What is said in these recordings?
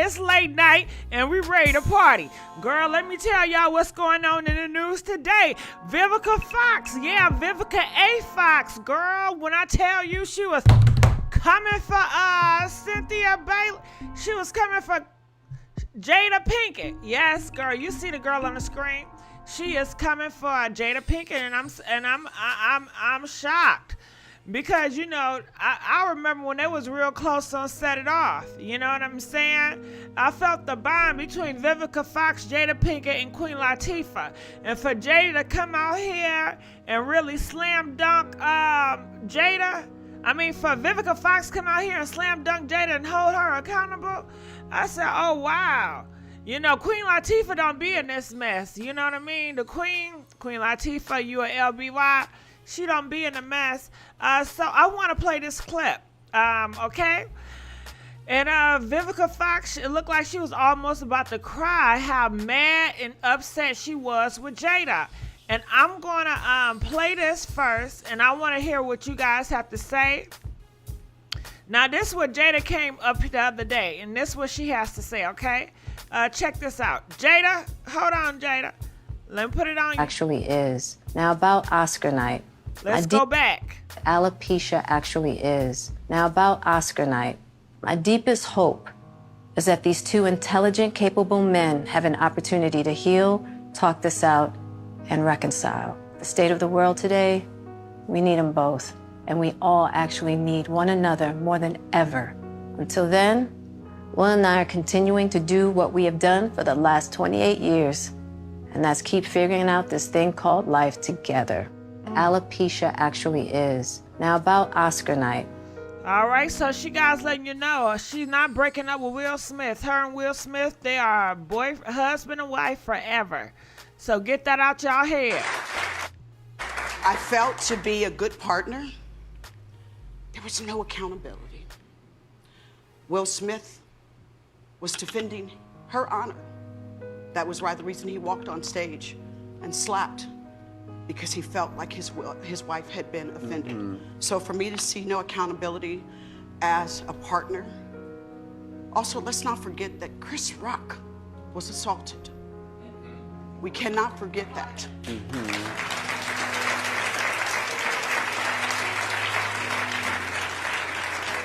it's late night and we ready to party. Girl, let me tell y'all what's going on in the news today. Vivica Fox, yeah, Vivica A. Fox, girl, when I tell you she was coming for Cynthia Bailey, she was coming for Jada Pinkett. Yes, girl, you see the girl on the screen. She is coming for Jada Pinkett, and I'm shocked. Because, you know, I remember when they was real close on Set It Off. You know what I'm saying? I felt the bond between Vivica Fox, Jada Pinkett, and Queen Latifah. And for Jada to come out here and really slam dunk Jada, I mean, for Vivica Fox come out here and slam dunk Jada and hold her accountable, I said, oh, wow. You know, Queen Latifah don't be in this mess. You know what I mean? The Queen Latifah, you a LBY, she don't be in the mess. So I want to play this clip, okay? And Vivica Fox, it looked like she was almost about to cry how mad and upset she was with Jada. And I'm going to play this first, and I want to hear what you guys have to say. Now, this is what Jada came up the other day, and this is what she has to say, okay? Check this out. Jada, hold on, Jada. Let me put it on you. Actually is. Now, about Oscar night. Let's go back. Alopecia actually is. Now, about Oscar night. My deepest hope is that these two intelligent, capable men have an opportunity to heal, talk this out, and reconcile. The state of the world today, we need them both. And we all actually need one another more than ever. Until then, Will and I are continuing to do what we have done for the last 28 years. And that's keep figuring out this thing called life together. Alopecia actually is. Now about Oscar night. All right, so she guys letting you know she's not breaking up with Will Smith. Her and Will Smith, they are husband and wife forever. So get that out y'all head. I felt to be a good partner, there was no accountability. Will Smith was defending her honor. That was why the reason he walked on stage and slapped, because he felt like his wife had been offended. So for me to see no accountability as a partner, also let's not forget that Chris Rock was assaulted. We cannot forget that.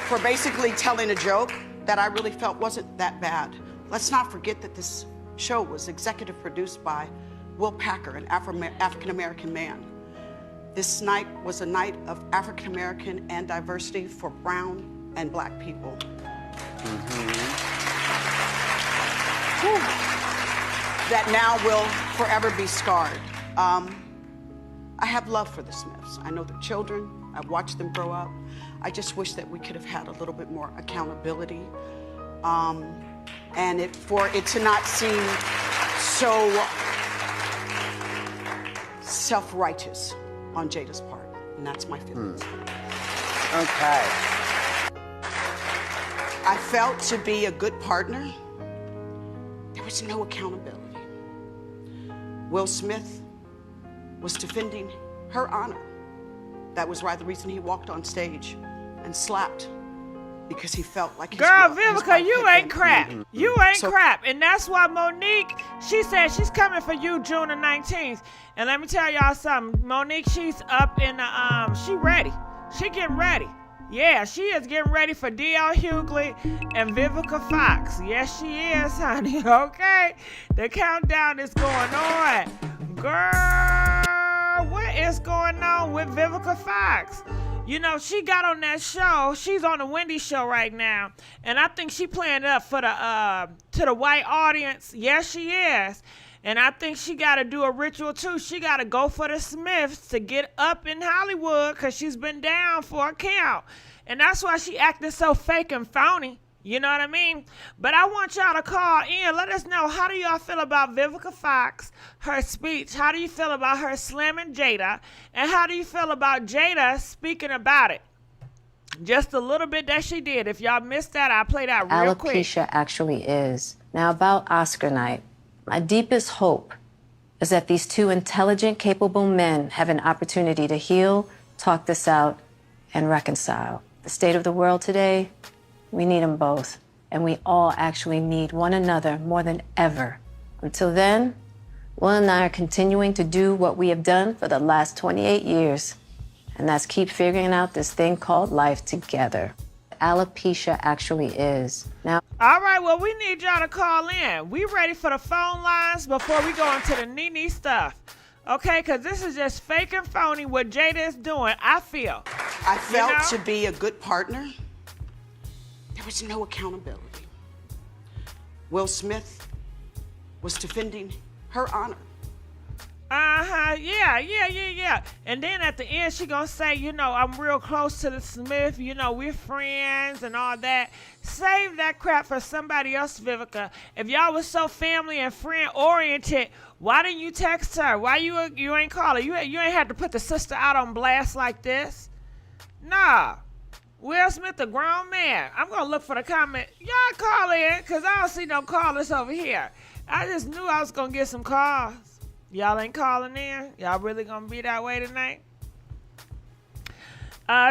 For basically telling a joke that I really felt wasn't that bad. Let's not forget that this show was executive produced by Will Packer, an African-American man. This night was a night of African-American and diversity for brown and black people. That now will forever be scarred. I have love for the Smiths. I know their children. I've watched them grow up. I just wish that we could have had a little bit more accountability. And for it to not seem so self-righteous on Jada's part. And that's my feelings. Okay. I felt to be a good partner, there was no accountability. Will Smith was defending her honor. That was why the reason he walked on stage and slapped, because he felt like his Girl, wife Vivica, you had ain't been- crap. You ain't crap. And that's why Monique, she said she's coming for you June the 19th. And let me tell y'all something. Monique, she's up in the, she ready. She getting ready. Yeah, she is getting ready for D.L. Hughley and Vivica Fox. Yes, she is, honey. Okay? The countdown is going on. Girl, what is going on with Vivica Fox? You know, she got on that show. She's on the Wendy show right now. And I think she playing it up for the to the white audience. Yes, she is. And I think she got to do a ritual, too. She got to go for the Smiths to get up in Hollywood because she's been down for a count. And that's why she acting so fake and phony. You know what I mean? But I want y'all to call in. Let us know, how do y'all feel about Vivica Fox, her speech? How do you feel about her slamming Jada? And how do you feel about Jada speaking about it? Just a little bit that she did. If y'all missed that, I'll play that real quick. Alopecia actually is. Now about Oscar night. My deepest hope is that these two intelligent, capable men have an opportunity to heal, talk this out, and reconcile. The state of the world today, we need them both. and we all actually need one another more than ever. Until then, Will and I are continuing to do what we have done for the last 28 years, and that's keep figuring out this thing called life together. Alopecia actually is. Now, All right, well, we need y'all to call in. We ready for the phone lines before we go into the Nene stuff. Okay, because this is just fake and phony what Jada is doing, I feel. I felt You know? to be a good partner, there was no accountability. Will Smith was defending her honor. Yeah. And then at the end, she gonna say, you know, I'm real close to the Smith, you know, we're friends and all that. Save that crap for somebody else, Vivica. If y'all was so family and friend oriented, why didn't you text her? Why you ain't call her? You ain't had to put the sister out on blast like this. Nah. Will Smith, a grown man. I'm gonna look for the comment. Y'all call in, because I don't see no callers over here. I just knew I was gonna get some calls. Y'all ain't calling in? Y'all really gonna be that way tonight?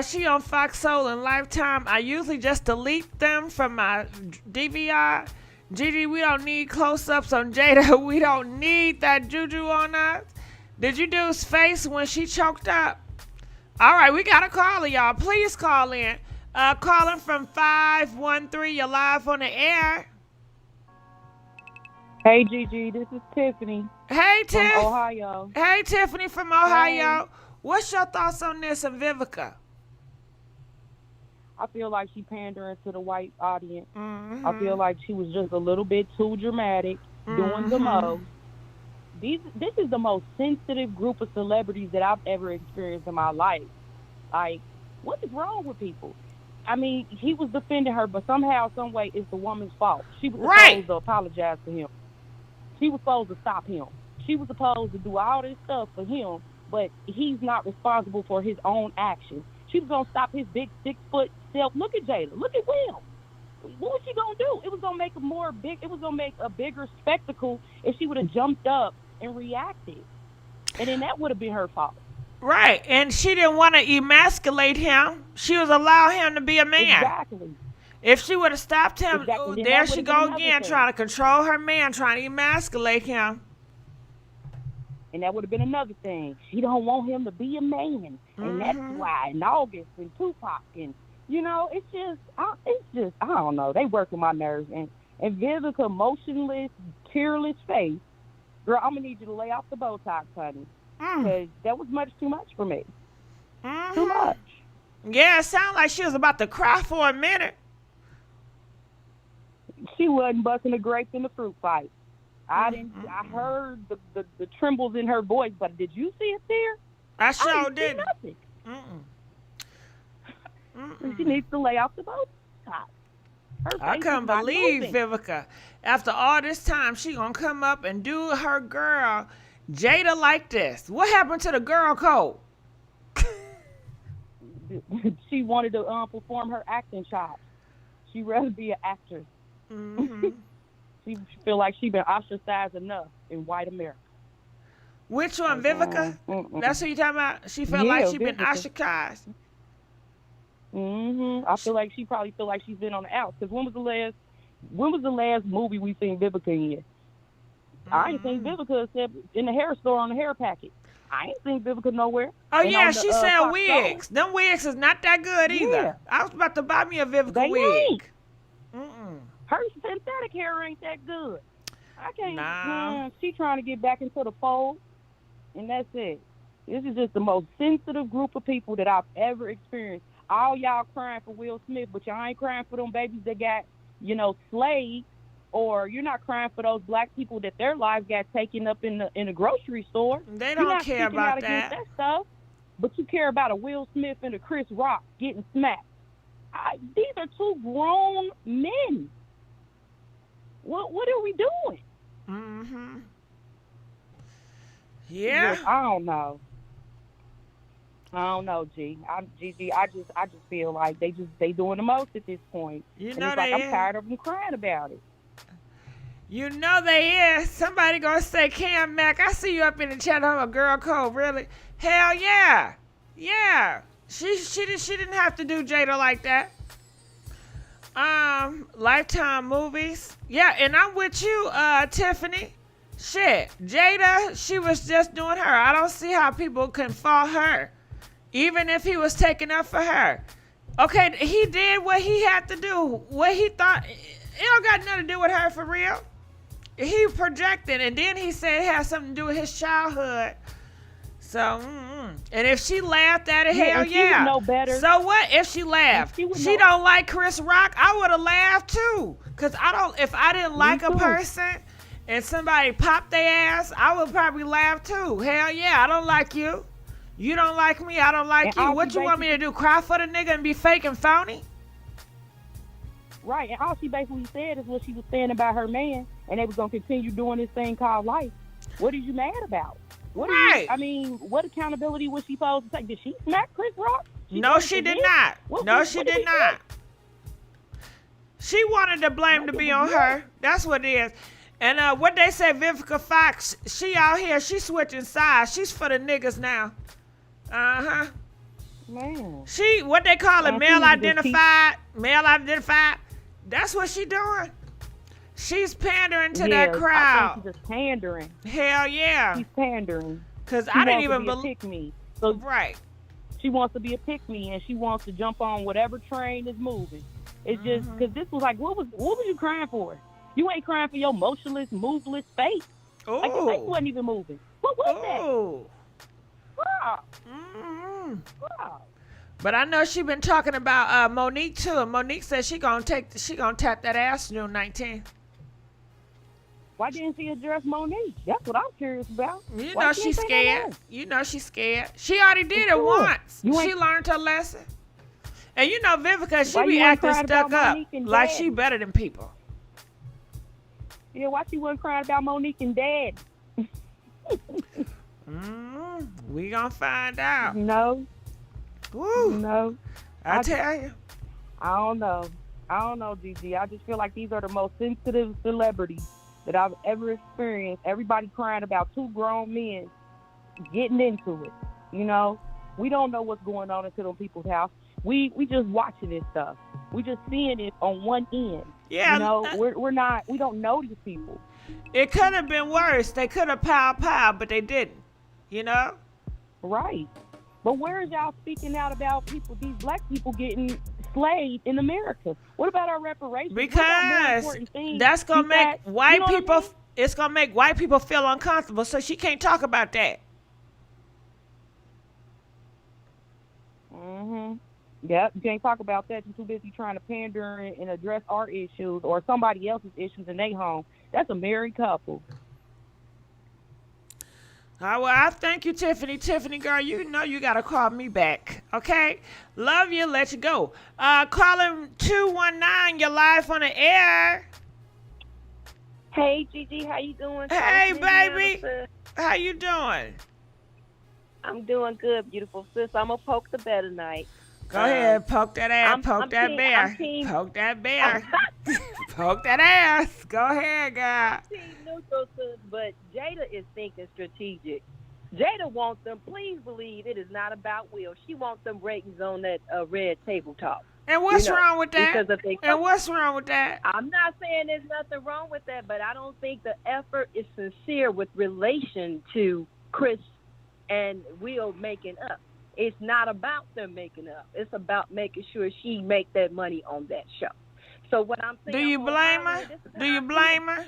She on Fox Soul and Lifetime. I usually just delete them from my DVR. Gigi, we don't need close-ups on Jada. We don't need that juju on us. Did you do his face when she choked up? All right, we got a caller, y'all. Please call in. Calling from 513. You're live on the air. Hey, Gigi, this is Tiffany Hey, from Tiff. Ohio. Hey, Tiffany from Ohio. What's your thoughts on this and Vivica? I feel like she pandering to the white audience. Mm-hmm. I feel like she was just a little bit too dramatic, doing the most. This is the most sensitive group of celebrities that I've ever experienced in my life. Like, what is wrong with people? I mean, he was defending her, but somehow, some way, it's the woman's fault. She was supposed to apologize to him. She was supposed to stop him. She was supposed to do all this stuff for him, but he's not responsible for his own actions. She was going to stop his big 6-foot self. Look at Jada. Look at Will. What was she going to do? It was going to make it was going to make a bigger spectacle if she would have jumped up and reacted. And then that would have been her fault. Right, and she didn't want to emasculate him. She was allow him to be a man. Exactly. If she would have stopped him, Exactly. there she go again, trying to control her man, trying to emasculate him. And that would have been another thing. She don't want him to be a man, and that's why. And August and Tupac, and you know, it's just I don't know. They work with my nerves. And Vivica, motionless, tearless face, girl, I'm gonna need you to lay off the Botox, honey, because that was too much for me. Too much. Yeah, it sounded like she was about to cry for a minute. She wasn't busting a grape in the fruit fight. I heard the trembles in her voice, but did you see it there? I sure didn't did. see nothing. She needs to lay off the boat. I couldn't believe Vivica. After all this time, she gonna come up and do her girl Jada like this. What happened to the girl code? She wanted to perform her acting chops. She'd rather be an actress. She feel like she been ostracized enough in white America. Which one, Vivica? That's what you talking about? She felt like she been ostracized. I feel like she probably feel like she's been on the outs. Because when was the last movie we seen Vivica in? I ain't seen Vivica except in the hair store on the hair packet. I ain't seen Vivica nowhere. Oh, yeah, she sell wigs. Them wigs is not that good either. Yeah. I was about to buy me a Vivica wig. Her synthetic hair ain't that good. I can't. Nah. She trying to get back into the fold, and that's it. This is just the most sensitive group of people that I've ever experienced. All y'all crying for Will Smith, but y'all ain't crying for them babies that got, slaved, or you're not crying for those black people that their lives got taken up in the grocery store. They don't care about that. Stuff, but you care about a Will Smith and a Chris Rock getting smacked. These are two grown men. What are we doing? Yeah. I don't know, Gigi. I just feel like they doing the most at this point. You and know it's like I'm is. tired of them crying about it. You know they is. Somebody gonna say, Cam Mack, I see you up in the chat. I'm a girl code, really? Hell yeah. Yeah. She didn't have to do Jada like that. Lifetime movies. Yeah, and I'm with you, Tiffany. Shit, Jada, she was just doing her. I don't see how people can fault her, even if he was taking up for her. Okay, he did what he had to do, what he thought. It don't got nothing to do with her for real. He projected, and then he said it had something to do with his childhood. So, and if she laughed at it, hell She yeah. would know better. So what if she laughed? She don't like Chris Rock. I would have laughed too, cause I don't. If I didn't like a person and somebody popped their ass, I would probably laugh too. Hell yeah, I don't like you. You don't like me. I don't like you. What you want me to do? Cry for the nigga and be fake and phony? Right, and all she basically said is what she was saying about her man, and they was gonna continue doing this thing called life. What are you mad about? What what accountability was she supposed to take? Did she smack Chris Rock? No, she did not. No, she did not. She wanted the blame to be on her. That's what it is. And what they say, Vivica Fox, she out here, she switching sides. She's for the niggas now. Uh-huh. Man. She, what they call it, male identified. That's what she doing. She's pandering to that crowd. I think she's just pandering. Hell yeah. She's pandering. Because I didn't even believe. So right. She wants to be a pick-me, and she wants to jump on whatever train is moving. It's just because this was like, what was you crying for? You ain't crying for your motionless, moveless face. Like your face wasn't even moving. What was that? Wow. Wow. But I know she been talking about Monique too. Monique said she gonna tap that ass June 19th. Why didn't she address Monique? That's what I'm curious about. You know she's scared. You know she's scared. She already did it once. She learned her lesson. And you know Vivica, she be acting stuck up like she better than people. Yeah, why she wasn't crying about Monique and Dad? We gonna find out. No. Woo. No. I tell you. I don't know, GG. I just feel like these are the most sensitive celebrities that I've ever experienced. Everybody crying about two grown men getting into it. You know, we don't know what's going on into them people's house. We just watching this stuff. We just seeing it on one end. Yeah. You know, we don't know these people. It could have been worse. They could have piled, but they didn't. You know? Right. But where is y'all speaking out about these black people getting slaved in America? What about our reparations? Because that's going to make white people, it's going to make white people feel uncomfortable, so she can't talk about that. Yep, you can't talk about that. You're too busy trying to pander and address our issues or somebody else's issues in their home. That's a married couple. Well, I thank you, Tiffany. Tiffany, girl, you know you got to call me back, okay? Love you. Let you go. Calling 219, you're live on the air. Hey, Gigi, how you doing? Hey, baby. How you doing? I'm doing good, beautiful sis. I'm going to poke the bear tonight. Go ahead, poke that ass, poke that bear. Poke that bear. Poke that ass. Go ahead, girl. I'm team neutral, sis, but Jada is thinking strategic. Jada wants them, please believe it is not about Will. She wants them ratings on that red tabletop. And what's wrong with that? And what's wrong with that? I'm not saying there's nothing wrong with that, but I don't think the effort is sincere with relation to Chris and Will making up. It's not about them making up. It's about making sure she make that money on that show. So what I'm saying... Do you blame her? Do you blame her?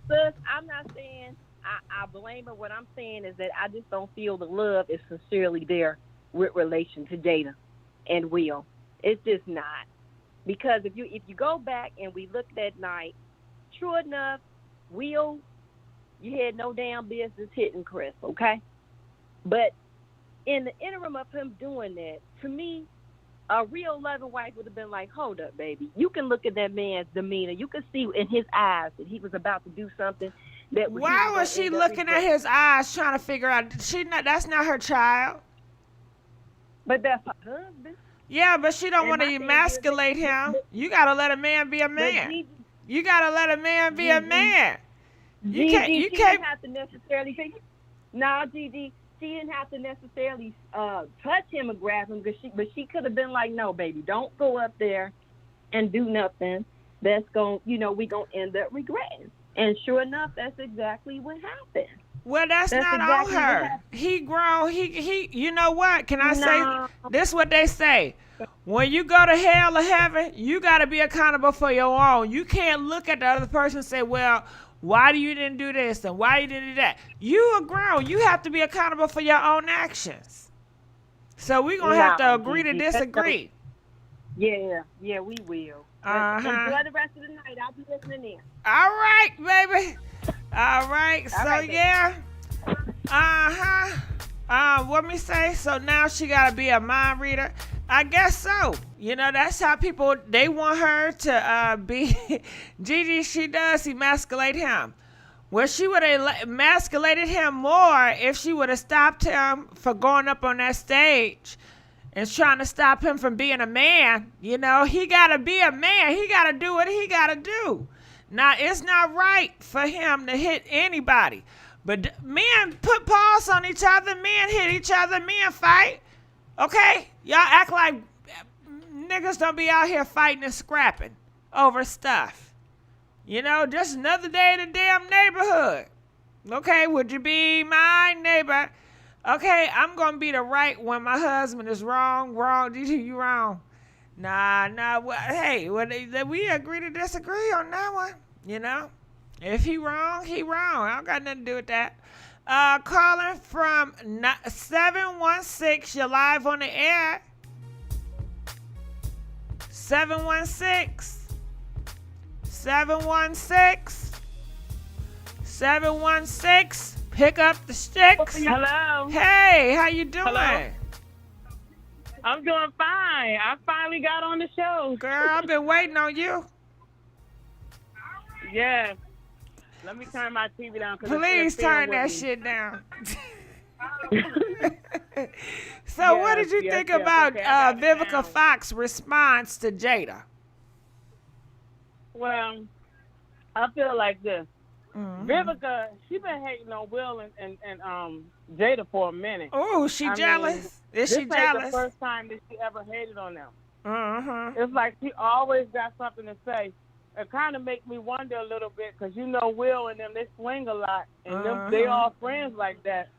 Sis, I'm not saying I blame her. What I'm saying is that I just don't feel the love is sincerely there with relation to Jada and Will. It's just not. Because if you go back and we look that night, true enough, Will, you had no damn business hitting Chris, okay? But in the interim of him doing that, to me, a real loving wife would have been like, hold up, baby. You can look at that man's demeanor. You can see in his eyes that he was about to do something. Why was she looking at his eyes trying to figure out? That's not her child. But that's her husband. Yeah, but she don't want to emasculate him. You got to let a man be a man. You got to let a man be a man. You can't. She didn't have to necessarily think. Nah, Gigi. She didn't have to necessarily touch him or grab him, but she could have been like, no, baby, don't go up there and do nothing that's going, we going to end up regretting. And sure enough, that's exactly what happened. Well, that's not exactly on her. He grown. He. You know what? Can I say this? What they say. When you go to hell or heaven, you got to be accountable for your own. You can't look at the other person and say, well, why you didn't do this and why you didn't do that? You are grown. You have to be accountable for your own actions. So we're going to have to agree to disagree. Yeah, we will. Enjoy the rest of the night. I'll be listening in. All right, baby. All right. So, yeah. What me say? So now she got to be a mind reader. I guess so. That's how people, they want her to be. Gigi, she does emasculate him. Well, she would have emasculated him more if she would have stopped him for going up on that stage and trying to stop him from being a man. He got to be a man. He got to do what he got to do. Now, it's not right for him to hit anybody. But men put paws on each other. Men hit each other. Men fight. Okay? Y'all act like niggas don't be out here fighting and scrapping over stuff. Just another day in the damn neighborhood. Okay? Would you be my neighbor? Okay, I'm going to be the right when my husband is wrong. You wrong. Nah. Hey, we agree to disagree on that one. If he wrong, he wrong. I don't got nothing to do with that. Calling from 716. You're live on the air. 716. 716. Pick up the sticks. Hello. Hey, how you doing? Hello. I'm doing fine. I finally got on the show. Girl, I've been waiting on you. Yeah. Let me turn my TV down. Please turn that shit down. So what did you think about Vivica Fox's response to Jada? Well, I feel like this. Mm-hmm. Vivica, she been hating on Will and Jada for a minute. Oh, she jealous? Is she jealous? This is the first time that she ever hated on them. Mm-hmm. It's like she always got something to say. It kind of makes me wonder a little bit because Will and them, they swing a lot. And they all friends like that.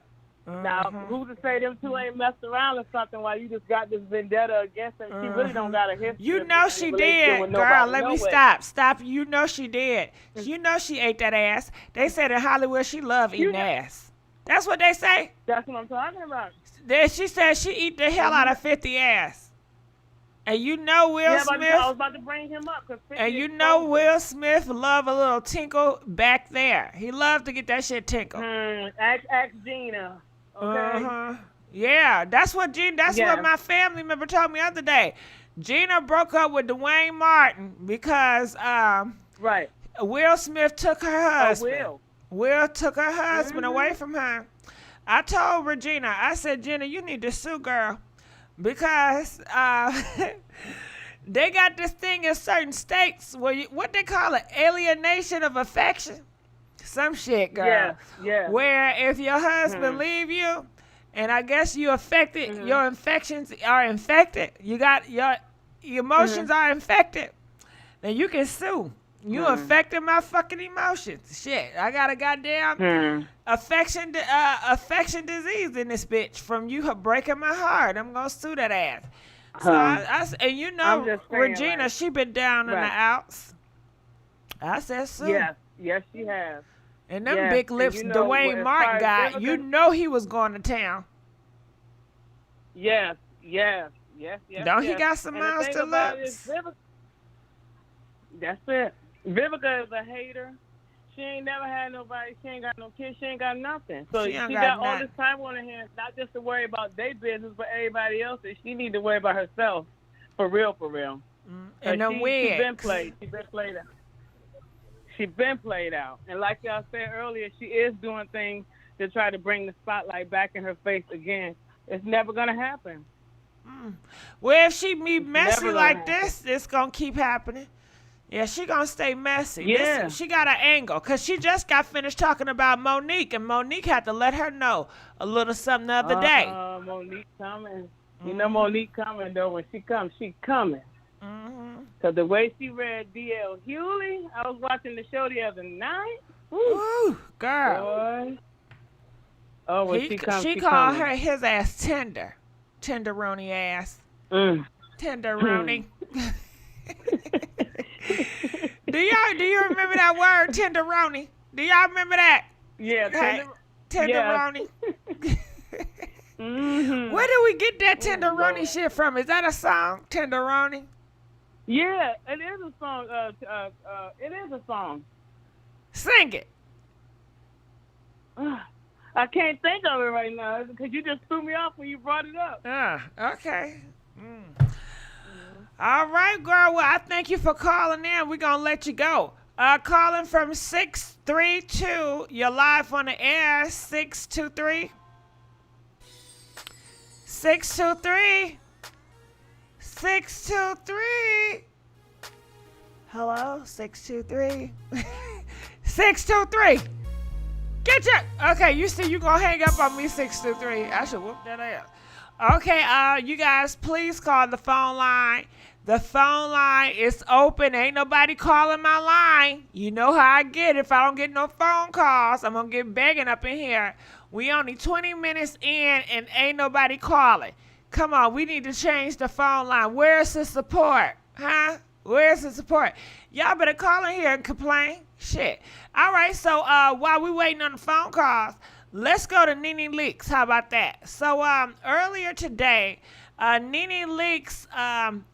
Now, who to say them two ain't messed around or something while you just got this vendetta against them? She really don't got a history. She did. Girl, let me stop. She did. She ate that ass. They said in Hollywood she love eating ass. That's what they say. That's what I'm talking about. She said she eat the hell out of 50 ass. And Will Smith. I was about to bring him up. And Will Smith love a little tinkle back there. He loved to get that shit tinkled. Ask Gina. Okay. Yeah, that's what my family member told me the other day. Gina broke up with Dwayne Martin because Will Smith took her husband. Will took her husband away from her. I told Regina, I said, Gina, you need to sue, girl, because they got this thing in certain states where what they call it, alienation of affection. Some shit, girl. Yeah. Where if your husband leave you, and I guess you affected, your infections are infected. You got your emotions are infected. Then you can sue. You affected my fucking emotions. Shit, I got a goddamn affection disease in this bitch from you breaking my heart. I'm gonna sue that ass. So and Regina, she been down in the outs. I said sue. Yes, she has. And them big lips Dwayne Martin got, he was going to town. Yes. Don't he got some monster lips? That's it. Vivica is a hater. She ain't never had nobody. She ain't got no kids. She ain't got nothing. So she got all this time on her hands, not just to worry about their business, but everybody else's. She need to worry about herself. For real. And the wigs. She's been played out. And like y'all said earlier, she is doing things to try to bring the spotlight back in her face again. It's never going to happen. Well, if she be messy like this, it's going to keep happening. Yeah, she going to stay messy. Yeah. Listen, she got an angle because she just got finished talking about Monique, and Monique had to let her know a little something the other day. Monique coming. You know Monique coming, though. When she comes, she coming. Because the way she read D.L. Hewley, I was watching the show the other night. Ooh, girl. Boy. Oh, when she called her his ass tender. Tenderoni ass. Tenderoni. Do you remember that word, tenderoni? Do y'all remember that? Yeah, tenderoni. Where do we get that tenderoni shit from? Is that a song, tenderoni? Yeah, it is a song. It is a song. Sing it. I can't think of it right now because you just threw me off when you brought it up. Okay. All right, girl. Well, I thank you for calling in. We're going to let you go. Calling from 632. You're live on the air. 623. 623. 623. Hello? 623. 623. Get your... Okay, you see you going to hang up on me, 623. I should whoop that ass. Okay, you guys, please call the phone line. The phone line is open. Ain't nobody calling my line. You know how I get. If I don't get no phone calls, I'm going to get begging up in here. We only 20 minutes in and ain't nobody calling. Come on, we need to change the phone line. Where's the support? Huh? Where's the support? Y'all better call in here and complain. Shit. All right, so while we waiting on the phone calls, let's go to Nene Leakes. How about that? So earlier today, Nene Leakes'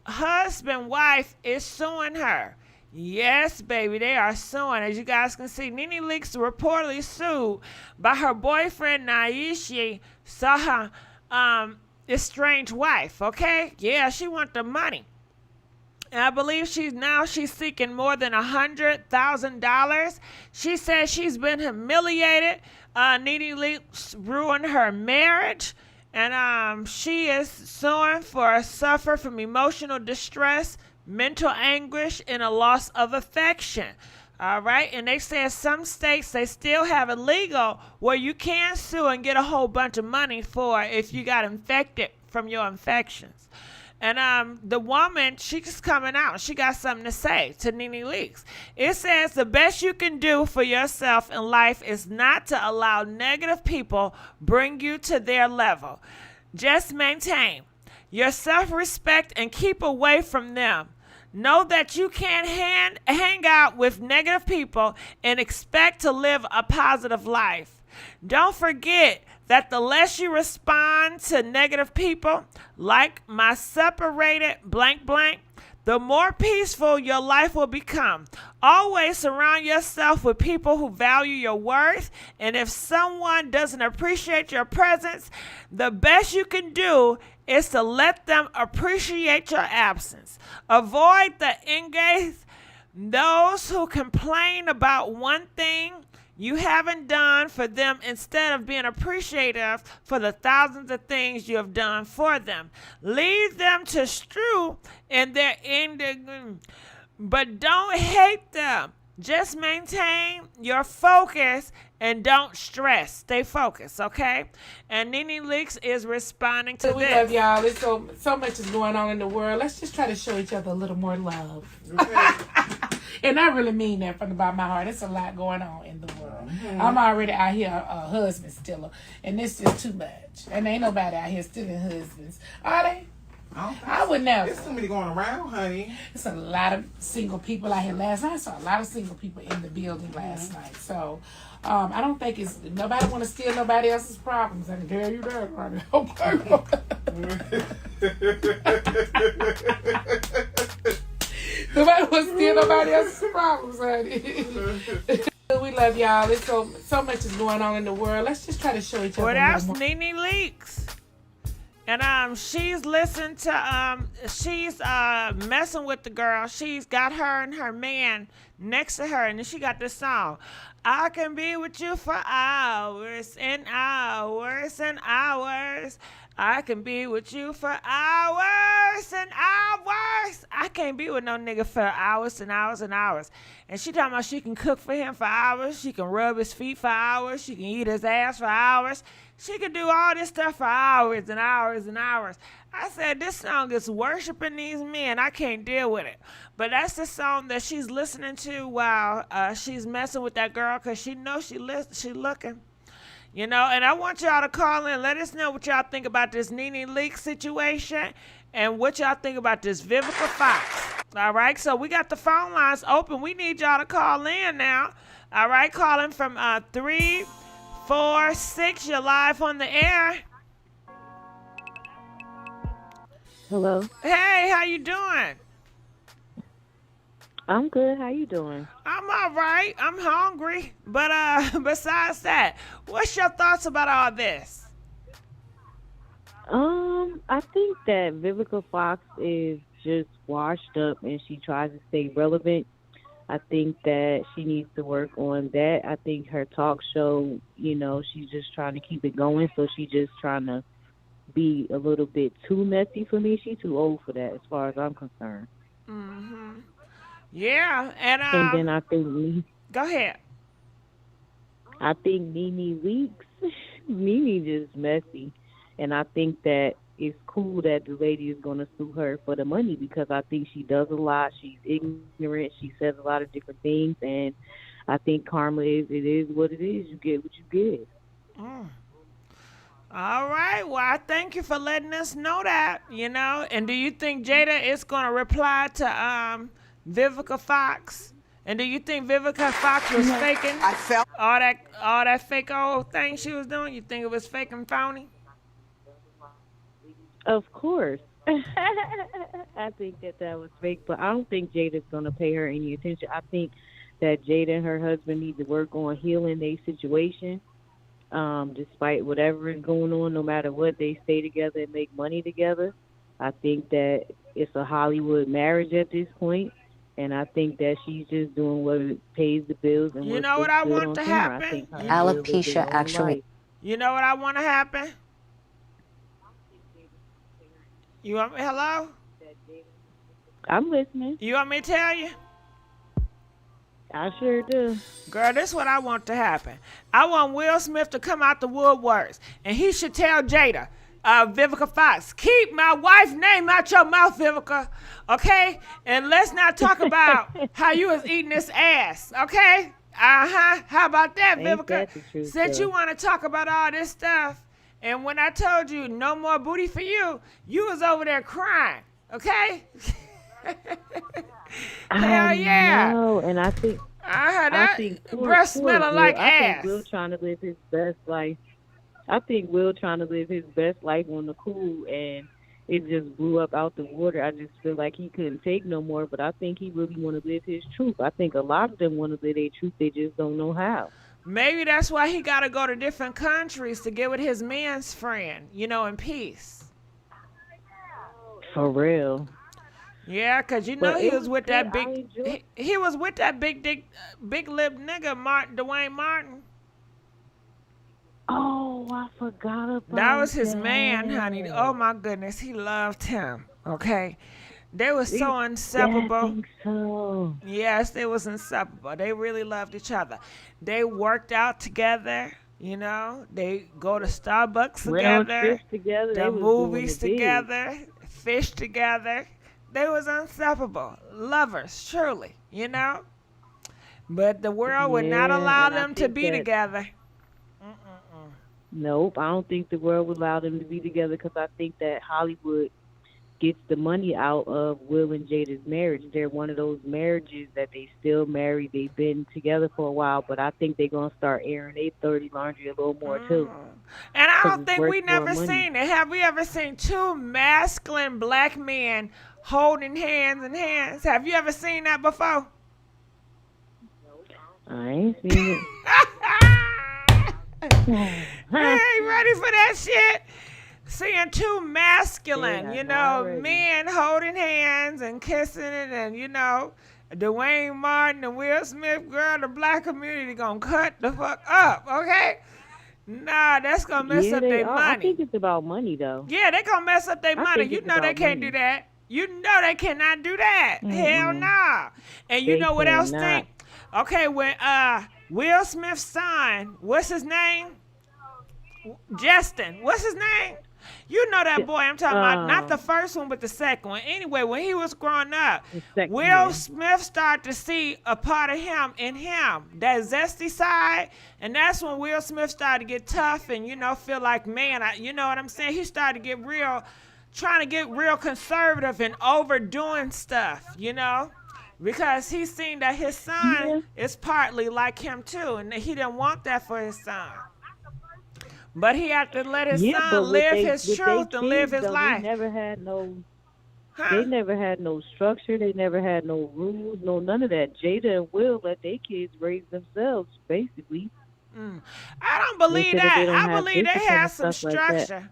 husband, wife is suing her. Yes, baby, they are suing. As you guys can see, Nene Leakes reportedly sued by her boyfriend, Naishi, saw her estranged wife, okay? Yeah, she want the money. And I believe she's seeking more than $100,000. She says she's been humiliated. Nene Leakes ruined her marriage. And she is suing suffer from emotional distress, mental anguish, and a loss of affection. All right. And they say some states, they still have it legal where you can sue and get a whole bunch of money for if you got infected from your infections. And the woman, she's coming out. She got something to say to Nene Leakes. It says the best you can do for yourself in life is not to allow negative people bring you to their level. Just maintain your self-respect and keep away from them. Know that you can't hang out with negative people and expect to live a positive life. Don't forget that the less you respond to negative people, like my separated blank blank, the more peaceful your life will become. Always surround yourself with people who value your worth, and if someone doesn't appreciate your presence, the best you can do is to let them appreciate your absence. Avoid the engage those who complain about one thing you haven't done for them instead of being appreciative for the thousands of things you have done for them. Leave them to strew in their indignation, but don't hate them. Just maintain your focus and don't stress. Stay focused, okay? And Nene Leakes is responding to this. We love y'all. There's so much is going on in the world. Let's just try to show each other a little more love. And I really mean that from the bottom of my heart. It's a lot going on in the world. I'm already out here a husband stiller, and this is too much. And ain't nobody out here stealing husbands. Are they? I would never. There's too many going around, honey. It's a lot of single people out here last night. I saw a lot of single people in the building last night. So I don't think nobody want to steal nobody else's problems. I can tell you that, honey. Nobody want to steal nobody else's problems, honey. We love y'all. There's so much is going on in the world. Let's just try to show each other. Well, that's Nene Leakes. And she's listening to she's messing with the girl. She's got her and her man next to her, and then she got this song. I can be with you for hours and hours and hours. I can be with you for hours hours and hours. I can't be with no nigga for hours and hours and hours. And she talking about she can cook for him for hours. She can rub his feet for hours. She can eat his ass for hours. She can do all this stuff for hours and hours and hours. I said, this song is worshiping these men. I can't deal with it. But that's the song that she's listening to while she's messing with that girl because she knows she looking. You know, and I want y'all to call in. Let us know what y'all think about this Nene Leakes situation and what y'all think about this Vivica Fox. All right, so we got the phone lines open. We need y'all to call in now. All right, calling from 346. You're live on the air. Hello. Hey, how you doing? I'm good. How you doing? I'm all right. I'm hungry. But besides that, what's your thoughts about all this? I think that Vivica Fox is just washed up and she tries to stay relevant. I think that she needs to work on that. I think her talk show, you know, she's just trying to keep it going, so she's just trying to be a little bit too messy for me. She's too old for that as far as I'm concerned. Mm-hmm. Yeah, and then I think go ahead. I think Nene Leakes, Nene just messy, and I think that it's cool that the lady is going to sue her for the money because I think she does a lot. She's ignorant. She says a lot of different things, and I think karma is what it is. You get what you get. All right. Well, I thank you for letting us know that. You know, and do you think Jada is going to reply to Vivica Fox? And do you think Vivica Fox was faking? I felt all that fake old thing she was doing. You think it was fake and phony? Of course. I think that was fake, but I don't think Jada's going to pay her any attention. I think that Jada and her husband need to work on healing their situation. Despite whatever is going on, no matter what, they stay together and make money together. I think that it's a Hollywood marriage at this point. And I think that she's just doing what pays the bills. And you know what I want to happen? Alopecia, actually. You know what I want to happen? You want me? Hello? I'm listening. You want me to tell you? I sure do. Girl, this is what I want to happen. I want Will Smith to come out the woodworks, and he should tell Jada, Vivica Fox, keep my wife's name out your mouth, Vivica, okay? And let's not talk about how you was eating this ass, okay? How about that, Vivica? Since you want to talk about all this stuff, and when I told you no more booty for you, you was over there crying, okay? Hell yeah. No, and I think that breast smelling like ass. I think Will trying to live his best life. I think Will trying to live his best life on the cool, and it just blew up out the water. I just feel like he couldn't take no more, but I think he really want to live his truth. I think a lot of them want to live their truth. They just don't know how. Maybe that's why he got to go to different countries to get with his man's friend, you know, in peace. For real. Yeah, because you know he was with that big, he was with that big lip nigga, Dwayne Martin. Oh, I forgot about that. That was his man, honey. Oh, my goodness. He loved him, okay? They were so inseparable. I think so. Yes, they was inseparable. They really loved each other. They worked out together, you know. They go to Starbucks together. Fish together. The movies together. Fish together. They was inseparable. Lovers, truly, you know. But the world would not allow them to be together. Nope, I don't think the world would allow them to be together because I think that Hollywood gets the money out of Will and Jada's marriage. They're one of those marriages that they still married. They've been together for a while, but I think they're going to start airing their dirty laundry a little more, too. And I don't think we never seen it. Have we ever seen two masculine black men holding hands in hands? Have you ever seen that before? I ain't seen it. Hey, ready for that shit? Seeing two masculine, you know, men holding hands and kissing it, and, you know, Dwayne Martin and Will Smith, girl, the black community gonna cut the fuck up, okay? Nah, that's gonna mess Yeah, up they their are. I money. think it's about money, though. Yeah, they gonna mess up their I money. think You it's know they about can't money. do that. You know they cannot do that. Hell nah. And you They know what else cannot. think? Okay, when Will Smith's son, what's his name? Justin. What's his name? You know that boy I'm talking about. Not the first one, but the second one. Anyway, when he was growing up, Will Smith started to see a part of him in him, that zesty side. And that's when Will Smith started to get tough and, you know, feel like, man, you know what I'm saying? He started to get real, trying to get real conservative and overdoing stuff, you know? Because he seen that his son is partly like him too. And he didn't want that for his son. But he had to let his son live his truth and live his life. They never had no. Huh? They never had no structure. They never had no rules. No, none of that. Jada and Will let their kids raise themselves, basically. I don't believe that. I believe they had some structure. Like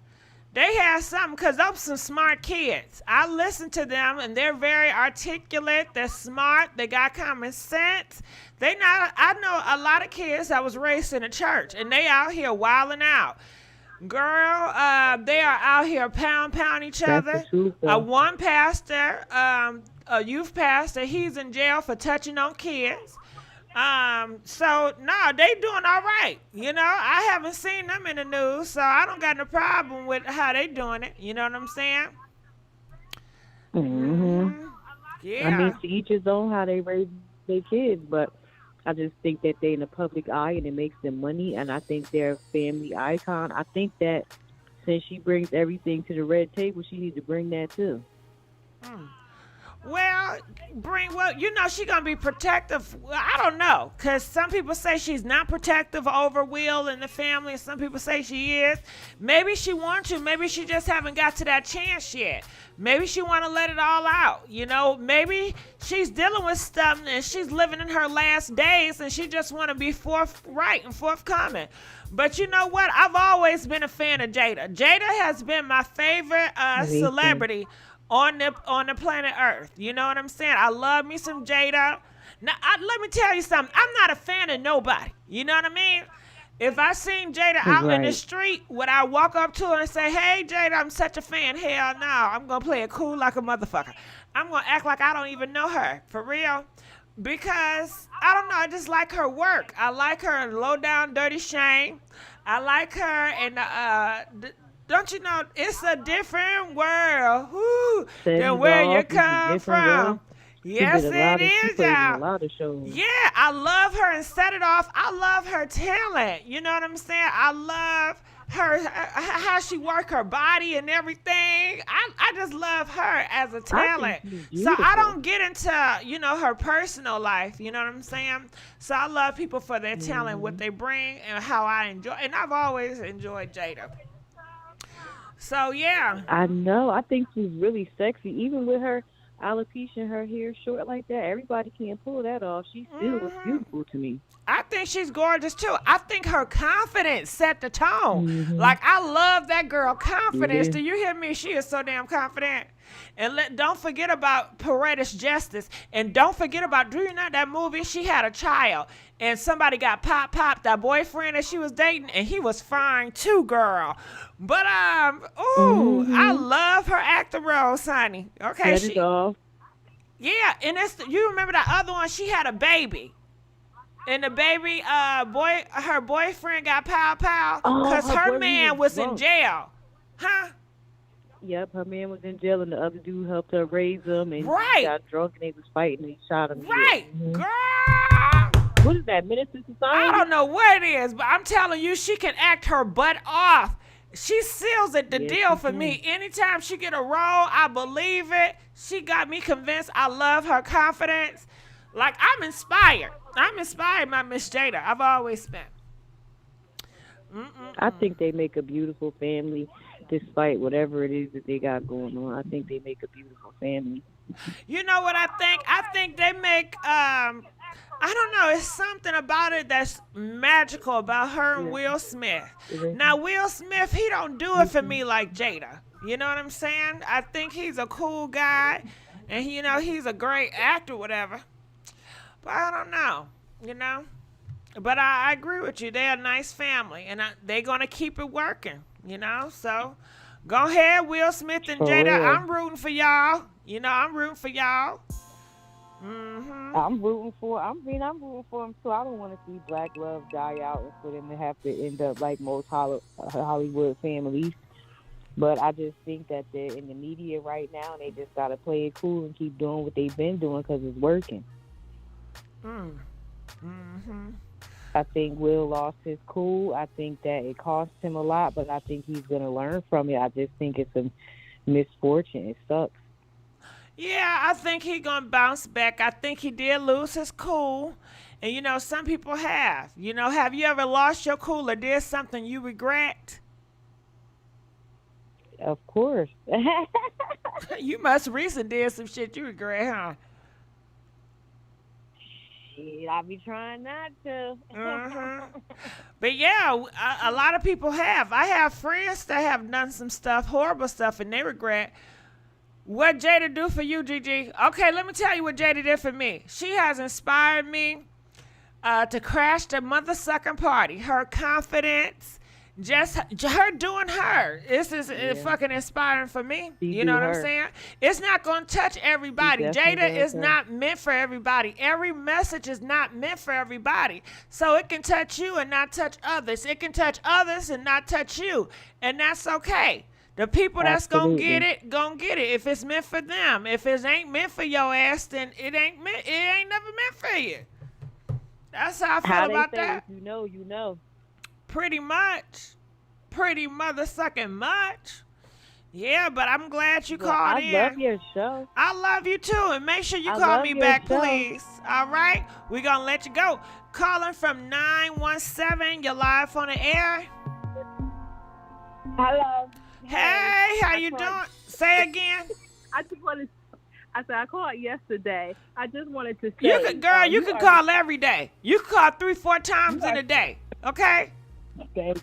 they had something because those some smart kids. I listen to them and they're very articulate. They're smart. They got common sense. I know a lot of kids that was raised in a church and they out here wilding out. Girl, they are out here pound each other. One pastor, a youth pastor, he's in jail for touching on kids. So no, they doing all right. You know, I haven't seen them in the news, so I don't got no problem with how they doing it. You know what I'm saying? Yeah. I mean, to each his own how they raise their kids, but I just think that they're in the public eye and it makes them money, and I think they're a family icon. I think that since she brings everything to the red table, she needs to bring that too. Well, you know she gonna be protective. Well, I don't know, cause some people say she's not protective over Will and the family, and some people say she is. Maybe she wants to. Maybe she just haven't got to that chance yet. Maybe she want to let it all out. You know, maybe she's dealing with stuff and she's living in her last days, and she just want to be forthright and forthcoming. But you know what? I've always been a fan of Jada. Jada has been my favorite celebrity on the planet Earth. You know what I'm saying? I love me some Jada. Now, let me tell you something. I'm not a fan of nobody. You know what I mean? If I seen Jada out in the street, would I walk up to her and say, hey, Jada, I'm such a fan? Hell no. I'm going to play it cool like a motherfucker. I'm going to act like I don't even know her. For real. Because, I don't know, I just like her work. I like her in Low Down Dirty Shame. I like her in don't you know, it's a different world than where you come from. Yes, it is, y'all. Yeah, I love her and Set It Off. I love her talent. You know what I'm saying? I love her, how she work her body and everything. I just love her as a talent. So I don't get into, you know, her personal life. You know what I'm saying? So I love people for their talent, what they bring, and how I enjoy. And I've always enjoyed Jada. So, yeah. I know. I think she's really sexy. Even with her alopecia and her hair short like that, everybody can't pull that off. She still looks beautiful to me. I think she's gorgeous, too. I think her confidence set the tone. Like, I love that girl confidence. Do you hear me? She is so damn confident. And don't forget about Paredes Justice. And don't forget about, do you know that movie? She had a child. And somebody got popped, that boyfriend that she was dating. And he was fine, too, girl. But, I love her acting roles, honey. Okay. Set It Off. Yeah, and you remember that other one? She had a baby. And the baby, her boyfriend got pow because her man was in jail. Huh? Yep, her man was in jail and the other dude helped her raise him. And he got drunk and they was fighting and he shot him. Right, girl. What is that, Menace to Society? I don't know what it is, but I'm telling you, she can act her butt off. She seals it, the deal for me. Anytime she get a role, I believe it. She got me convinced. I love her confidence. Like, I'm inspired. I'm inspired by Miss Jada. I've always been. I think they make a beautiful family, despite whatever it is that they got going on. I think they make a beautiful family. You know what I think? I think they make, I don't know, it's something about it that's magical about her and Will Smith. Now, Will Smith, he don't do it for me like Jada. You know what I'm saying? I think he's a cool guy, and he's a great actor, whatever. But I don't know, you know? But I agree with you. They're a nice family, and they're gonna keep it working. So go ahead, Will Smith and For Jada. real. I'm rooting for y'all. I'm rooting for y'all. I'm rooting for. I'm rooting for them too. I don't want to see black love die out and for them to have to end up like most Hollywood families. But I just think that they're in the media right now, and they just gotta play it cool and keep doing what they've been doing because it's working. I think Will lost his cool. I think that it cost him a lot, but I think he's gonna learn from it. I just think it's a misfortune. It sucks. Yeah, I think he's going to bounce back. I think he did lose his cool. And, some people have. Have you ever lost your cool or did something you regret? Of course. You must recently did some shit you regret, huh? Shit, I be trying not to. But, yeah, a lot of people have. I have friends that have done some stuff, horrible stuff, and they regret. What Jada do for you, Gigi? Okay, let me tell you what Jada did for me. She has inspired me to crash the mother-sucking party. Her confidence, just her doing her. This is fucking inspiring for me. You know what I'm saying? It's not going to touch everybody. Jada is not meant for everybody. Every message is not meant for everybody. So it can touch you and not touch others. It can touch others and not touch you. And that's okay. The people that's gonna get it. If it's meant for them. If it ain't meant for your ass, then it ain't never meant for you. That's how I feel about that. If you know. Pretty much. Pretty mother-sucking much. Yeah, but I'm glad you called in. I love your show. I love you too. And make sure you call me back, please. All right? We're gonna let you go. Calling from 917. You're live on the air. Hello. Hey, how you doing? Say again. I said I called yesterday. I just wanted to say. You can call every day. You can call 3-4 times in a day. Okay? Okay.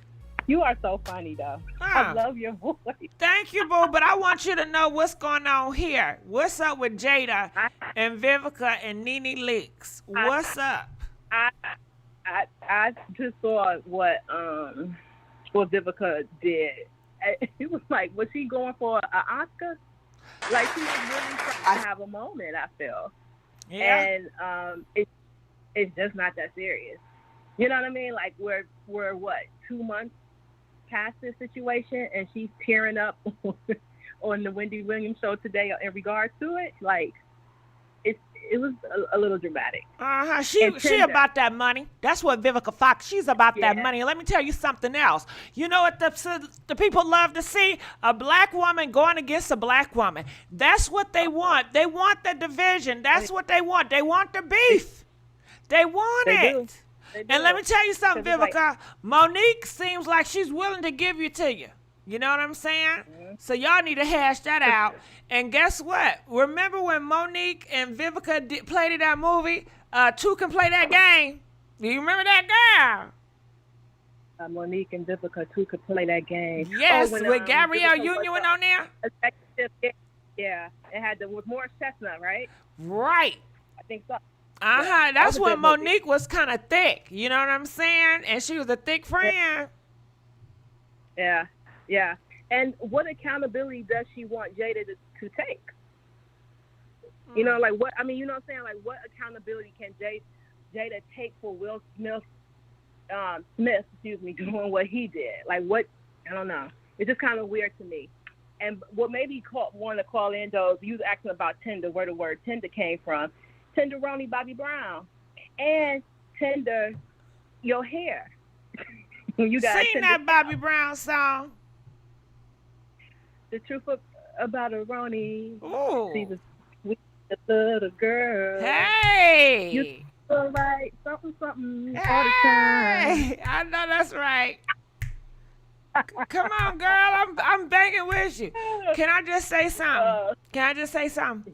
You are so funny, though. I love your voice. Thank you, boo. But I want you to know what's going on here. What's up with Jada and Vivica and Nene Leakes? What's up? I just saw what Vivica did. It was like, was she going for an Oscar? Like, she was really trying to have a moment, I feel. Yeah. And it's just not that serious. You know what I mean? Like, we're what, 2 months past this situation, and she's tearing up on the Wendy Williams show today in regards to it. Like, it was a little dramatic. She about that money. That's what Vivica Fox, she's about that money. And let me tell you something else. You know what the people love to see? A black woman going against a black woman. That's what they want. They want the division. That's what they want. They want the beef. They want it. And let me tell you something, Vivica. Monique seems like she's willing to give you to you. You know what I'm saying? Mm-hmm. So y'all need to hash that out. And guess what? Remember when Monique and Vivica played in that movie, Two Can Play That Game? Do you remember that girl? Monique and Vivica, Two Could Play That Game. Yes, with Gabrielle Union went on there? Yeah, it had with Morris Chestnut, right? Right. I think so. That's when Monique was kind of thick. You know what I'm saying? And she was a thick friend. Yeah. Yeah. And what accountability does she want Jada to take? You know, like what, I mean, you know what I'm saying? Like what accountability can Jada take for Will Smith, doing what he did? Like what, I don't know. It's just kind of weird to me. And what made me want to call in, though, you was asking about Tinder, where the word Tinder came from. Tenderoni Bobby Brown. And Tender your hair. You got sing that Bobby Brown song. The truth about a Ronnie. Ooh. She's a sweet little girl. Hey. You feel right. Something all the time. I know that's right. Come on, girl. I'm banging with you. Can I just say something?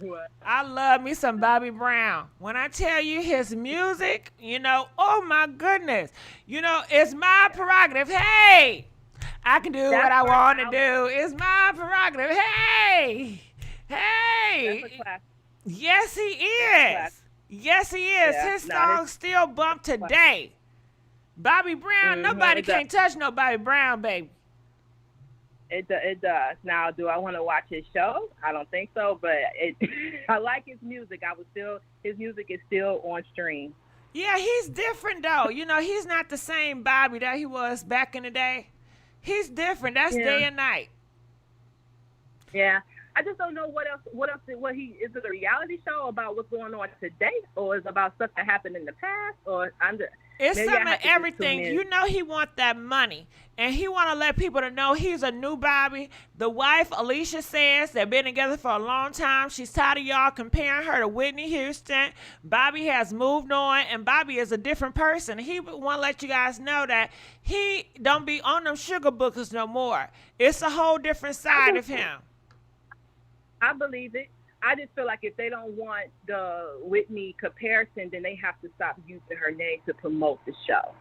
What? I love me some Bobby Brown. When I tell you his music, you know, oh my goodness. You know, it's my prerogative. Hey, I can do what I want to do. It's my prerogative. Hey. Yes, he is. Yes, he is. Yeah, his song still bump today. Bobby Brown, nobody it does. can't touch no Bobby Brown, baby. It does. Now, do I want to watch his show? I don't think so, but I like his music. His music is still on stream. Yeah, he's different though. You know, he's not the same Bobby that he was back in the day. He's different. That's day and night. Yeah. I just don't know what else is it a reality show about what's going on today, or is it about stuff that happened in the past, or it's some of everything. You know, he want that money, and he want to let people to know he's a new Bobby. The wife, Alicia, says they've been together for a long time. She's tired of y'all comparing her to Whitney Houston. Bobby has moved on, and Bobby is a different person. He want to let you guys know that he don't be on them sugar bookers no more. It's a whole different side of him. I believe it. I just feel like if they don't want the Whitney comparison, then they have to stop using her name to promote the show.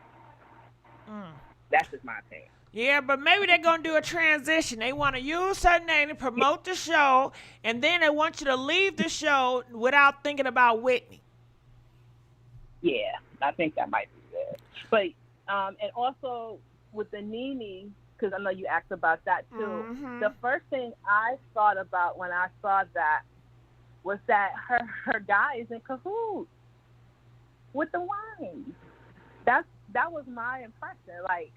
That's just my opinion. Yeah, but maybe they're going to do a transition. They want to use her name to promote the show, and then they want you to leave the show without thinking about Whitney. Yeah, I think that might be good. But, and also with the Nene, because I know you asked about that too. The first thing I thought about when I saw that was that her guy is in cahoots with the wine. That was my impression. Like,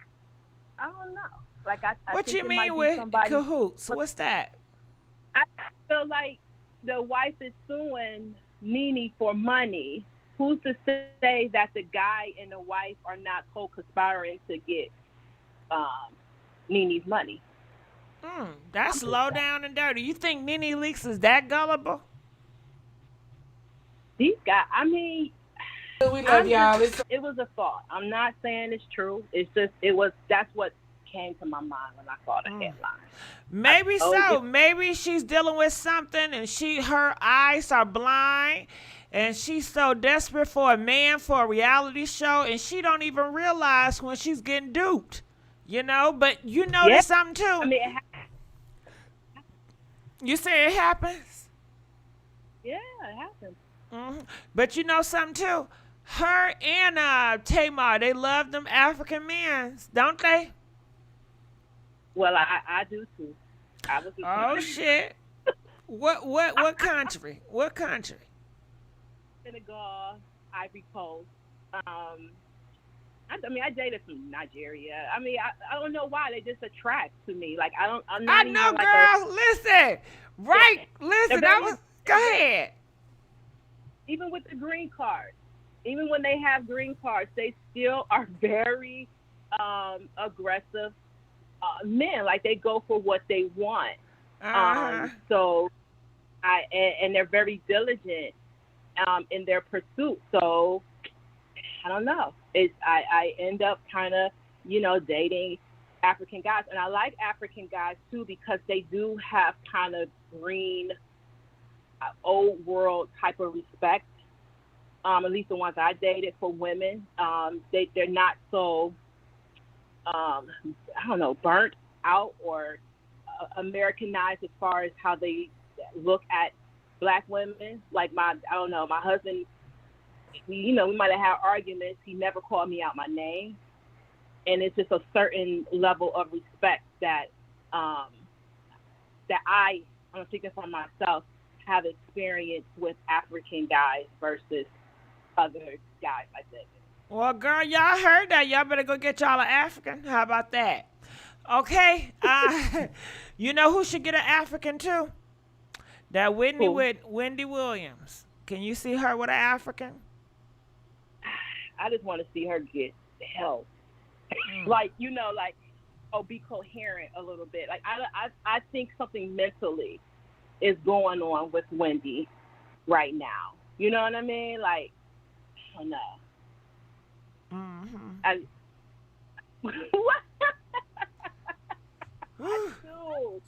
I don't know. Like I what think you mean with cahoots? What's that? I feel like the wife is suing Nene for money. Who's to say that the guy and the wife are not co-conspiring to get Nene's money? That's low down and dirty. You think Nene Leakes is that gullible? These guys, I mean, we love y'all. It was a thought. I'm not saying it's true. It's just that's what came to my mind when I saw the headline. Maybe so. Maybe she's dealing with something and her eyes are blind and she's so desperate for a man for a reality show and she don't even realize when she's getting duped. You know, but you notice something too. I mean, you say it happens? Yeah, it happens. But you know something too? Her and Tamar, they love them African men, don't they? Well, I do too. Oh shit! What country? What country? Senegal, Ivory Coast. I mean, I dated from Nigeria. I mean, I don't know why they just attract to me. Like I'm not. I know, girl. Listen, right? Listen, go ahead. Even with the green cards, even when they have green cards, they still are very aggressive men. Like they go for what they want. So, and they're very diligent in their pursuit. So, I don't know. I end up kind of, dating African guys, and I like African guys too because they do have kind of green, old world type of respect. At least the ones I dated for women, they're not so, I don't know, burnt out or Americanized as far as how they look at black women. Like my husband. We might have had arguments. He never called me out my name, and it's just a certain level of respect that I'm speaking for myself, have experienced with African guys versus other guys like that. Well, girl, y'all heard that. Y'all better go get y'all an African. How about that? Okay. You know who should get an African too? That Whitney with Wendy Williams. Can you see her with an African? I just want to see her get help. Be coherent a little bit. Like I think something mentally is going on with Wendy right now. You know what I mean? Like, I don't know. What? I do.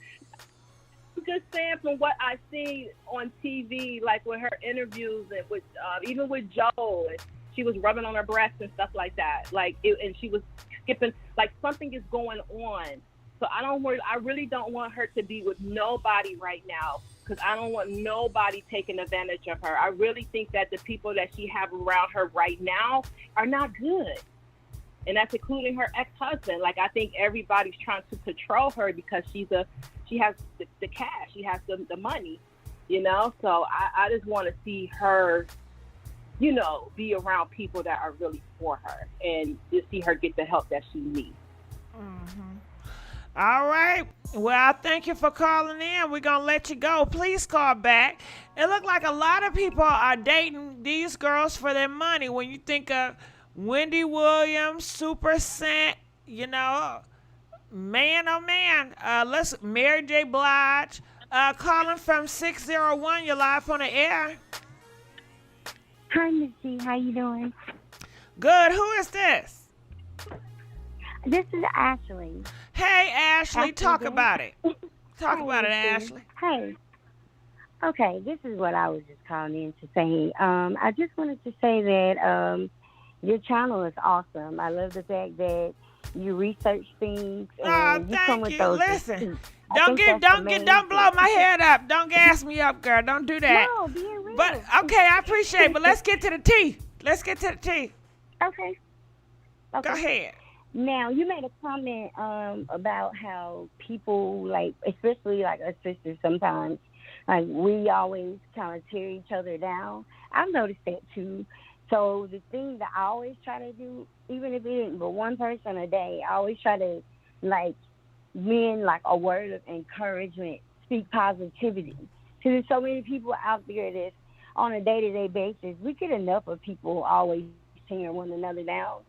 I'm just saying from what I see on TV, like with her interviews and with even with Joe, and she was rubbing on her breast and stuff like that. And she was skipping. Like something is going on. So I really don't want her to be with nobody right now because I don't want nobody taking advantage of her. I really think that the people that she have around her right now are not good. and that's including her ex-husband. Like, I think everybody's trying to control her because she has the cash, she has the money, you know. So I just want to see her, you know, be around people that are really for her, and just see her get the help that she needs. All right. Well, thank you for calling in. We're going to let you go. Please call back. It looked like a lot of people are dating these girls for their money. When you think of Wendy Williams, Super Scent, you know, man, oh man. Mary J. Blige. Calling from 601. You're live on the air. Hi, Missy. How you doing? Good. Who is this? This is Ashley. Hey, Ashley. Talk there. about it. Talk Hi, about it, Missy. Ashley. Hey. Okay, this is what I was just calling in to say. I just wanted to say that your channel is awesome. I love the fact that you research things and you come thank with you. those. Listen, receipts. don't blow my head up. Don't gas me up, girl. Don't do that. No, being real. But okay, I appreciate it. But let's get to the tea. Okay. Go ahead. Now, you made a comment about how people, like, especially like us sisters sometimes, like, we always kind of tear each other down. I've noticed that too. So the thing that I always try to do, even if it isn't but one person a day, I always try to, like, mean like a word of encouragement, speak positivity. Because there's so many people out there that's on a day-to-day basis. We get enough of people always tearing one another down.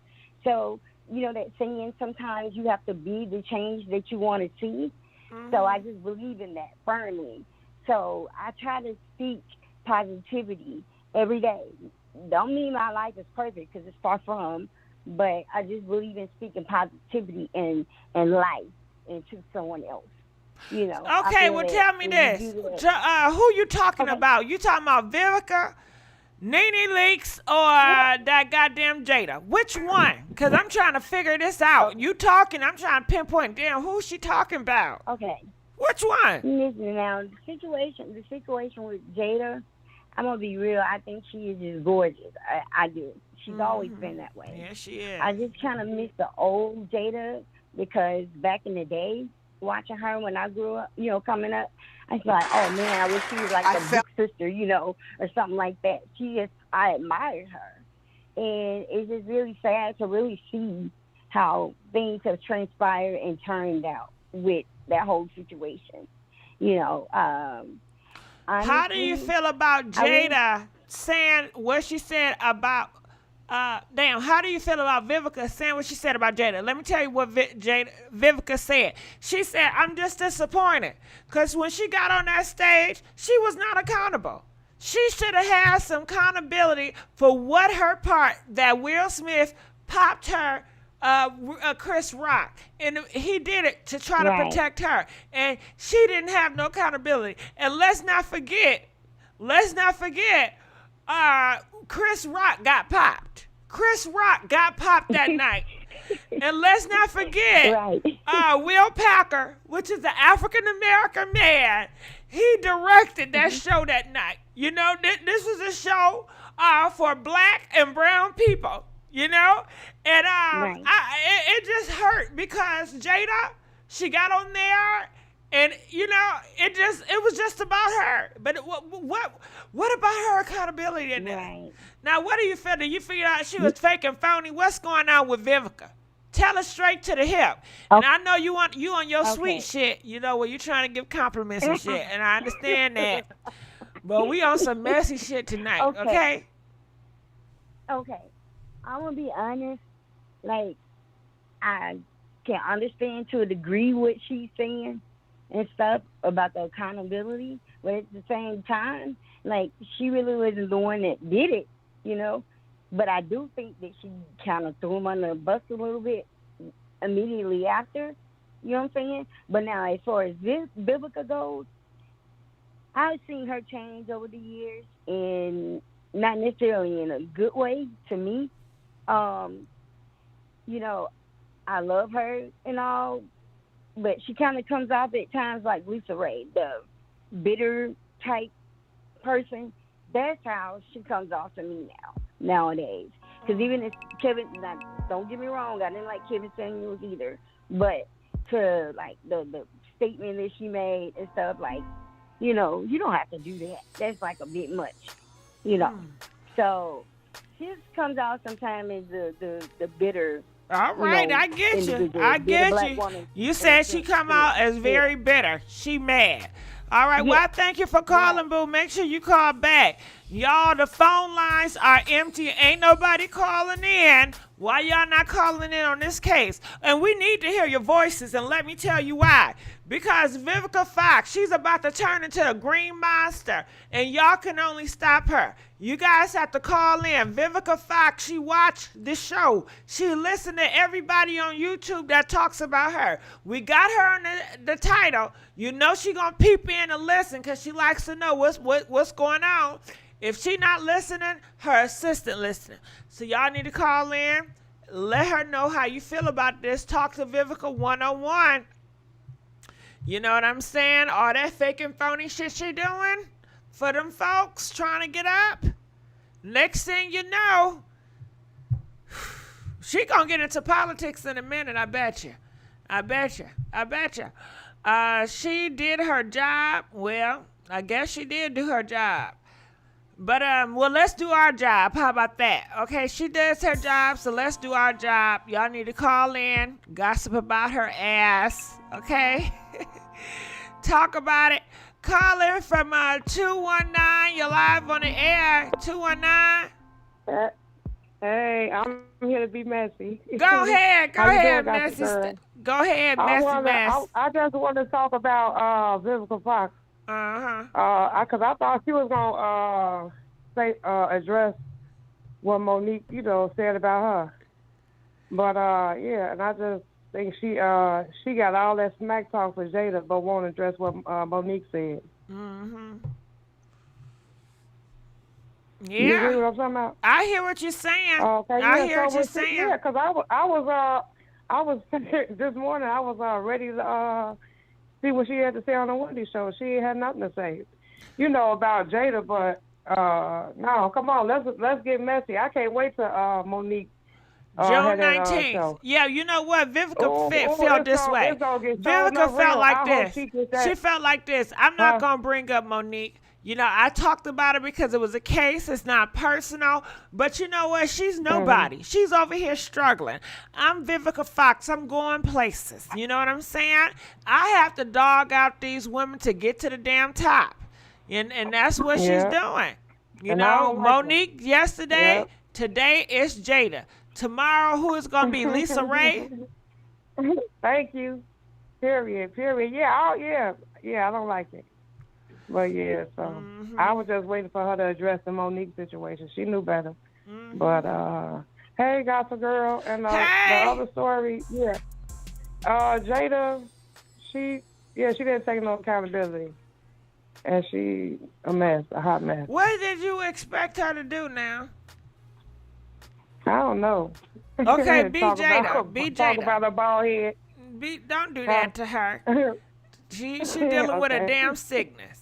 So, you know, that saying, sometimes you have to be the change that you want to see. So I just believe in that firmly. So I try to speak positivity every day. Don't mean my life is perfect, because it's far from, but I just believe in speaking positivity and life into someone else. You know. Okay, well, tell me this. Who you talking about? You talking about Vivica, Nene Leakes, or that goddamn Jada? Which one? Because I'm trying to figure this out. You talking, I'm trying to pinpoint, damn, who's she talking about? Okay. Which one? Listen, now, the situation with Jada, I'm going to be real. I think she is just gorgeous. I do. She's always been that way. Yeah, she is. I just kind of miss the old Jada, because back in the day, watching her when I grew up, you know, coming up, I was like, oh, man, I wish she was like a big sister, you know, or something like that. I admired her. And it's just really sad to really see how things have transpired and turned out with that whole situation. You know, honestly, how do you feel about Jada saying what she said about, how do you feel about Vivica saying what she said about Jada? Let me tell you what Vivica said. She said, I'm just disappointed because when she got on that stage, she was not accountable. She should have had some accountability for what her part that Will Smith popped her, Chris Rock, and he did it to try to protect her, and she didn't have no accountability. And let's not forget, Chris Rock got popped. Chris Rock got popped that night. And let's not forget, Will Packer, which is an African-American man, he directed that show that night. You know, this was a show for black and brown people, you know? And it just hurt because Jada, she got on there, and, you know, it was just about her. But what about her accountability in that? Now, what do you feel? Do you figure out she was fake and phony? What's going on with Vivica? Tell us straight to the hip. And I know you on your sweet shit, you know, where you trying to give compliments and shit. And I understand that. But we on some messy shit tonight, okay? Okay. I'm going to be honest. Like, I can understand to a degree what she's saying and stuff about the accountability. But at the same time, like, she really wasn't the one that did it, you know? But I do think that she kind of threw him under the bus a little bit immediately after, you know what I'm saying? But now, as far as Vivica goes, I've seen her change over the years, and not necessarily in a good way to me. You know, I love her and all, but she kind of comes off at times like Lisa Ray, the bitter type person. That's how she comes off to me nowadays. Because even if Don't get me wrong, I didn't like Kevin Samuels either. But to like the statement that she made and stuff, like, you know, you don't have to do that. That's like a bit much, you know. So she just comes out sometimes as the bitter. All right, you know, I get you. individual, I bitter get you. black woman. You said she come out as very bitter. She mad. All right, well, I thank you for calling, boo. Make sure you call back. Y'all, the phone lines are empty. Ain't nobody calling in. Why y'all not calling in on this case? And we need to hear your voices, and let me tell you why. Because Vivica Fox, she's about to turn into a green monster, and y'all can only stop her. You guys have to call in. Vivica Fox, she watched the show. She listened to everybody on YouTube that talks about her. We got her on the title. You know she gonna peep in and listen because she likes to know what's going on. If she not listening, her assistant listening. So y'all need to call in. Let her know how you feel about this. Talk to Vivica 101. You know what I'm saying? All that fake and phony shit she doing for them folks trying to get up. Next thing you know, she gonna get into politics in a minute, I bet you. I bet you. I bet you. She did her job. Well, I guess she did do her job. But, well, let's do our job. How about that? Okay, she does her job, so let's do our job. Y'all need to call in, gossip about her ass, okay? Talk about it. Call in from 219. You're live on the air. 219. Hey, I'm here to be messy. Go ahead. Go ahead, doing, messy. Go ahead, mess. I just want to talk about Vivica Fox. Because I thought she was gonna address what Monique, said about her. But yeah, and I just think she got all that smack talk for Jada, but won't address what Monique said. Yeah. You hear what I'm talking about? I hear what you're saying. Okay, I hear what you're saying. Yeah, because I was this morning. I was ready to see what she had to say on the Wendy show. She had nothing to say, about Jada. But no, come on, let's get messy. I can't wait to Monique. June 19th. Yeah, you know what? Vivica felt this way. Vivica felt like this. She felt like this. I'm not going to bring up Monique. I talked about it because it was a case. It's not personal. But you know what? She's nobody. She's over here struggling. I'm Vivica Fox. I'm going places. You know what I'm saying? I have to dog out these women to get to the damn top. And that's what she's doing. Monique yesterday. Yep. Today it's Jada. Tomorrow, who is going to be? Lisa Ray? Thank you. Period. Yeah, I don't like it. But yeah, so I was just waiting for her to address the Monique situation. She knew better. But hey, Gossip Girl, and the other story, Jada, she didn't take no accountability, and she a mess, a hot mess. What did you expect her to do now? I don't know. Okay, be Jada. Talk about her bald head. Don't do that to her. She dealing with a damn sickness.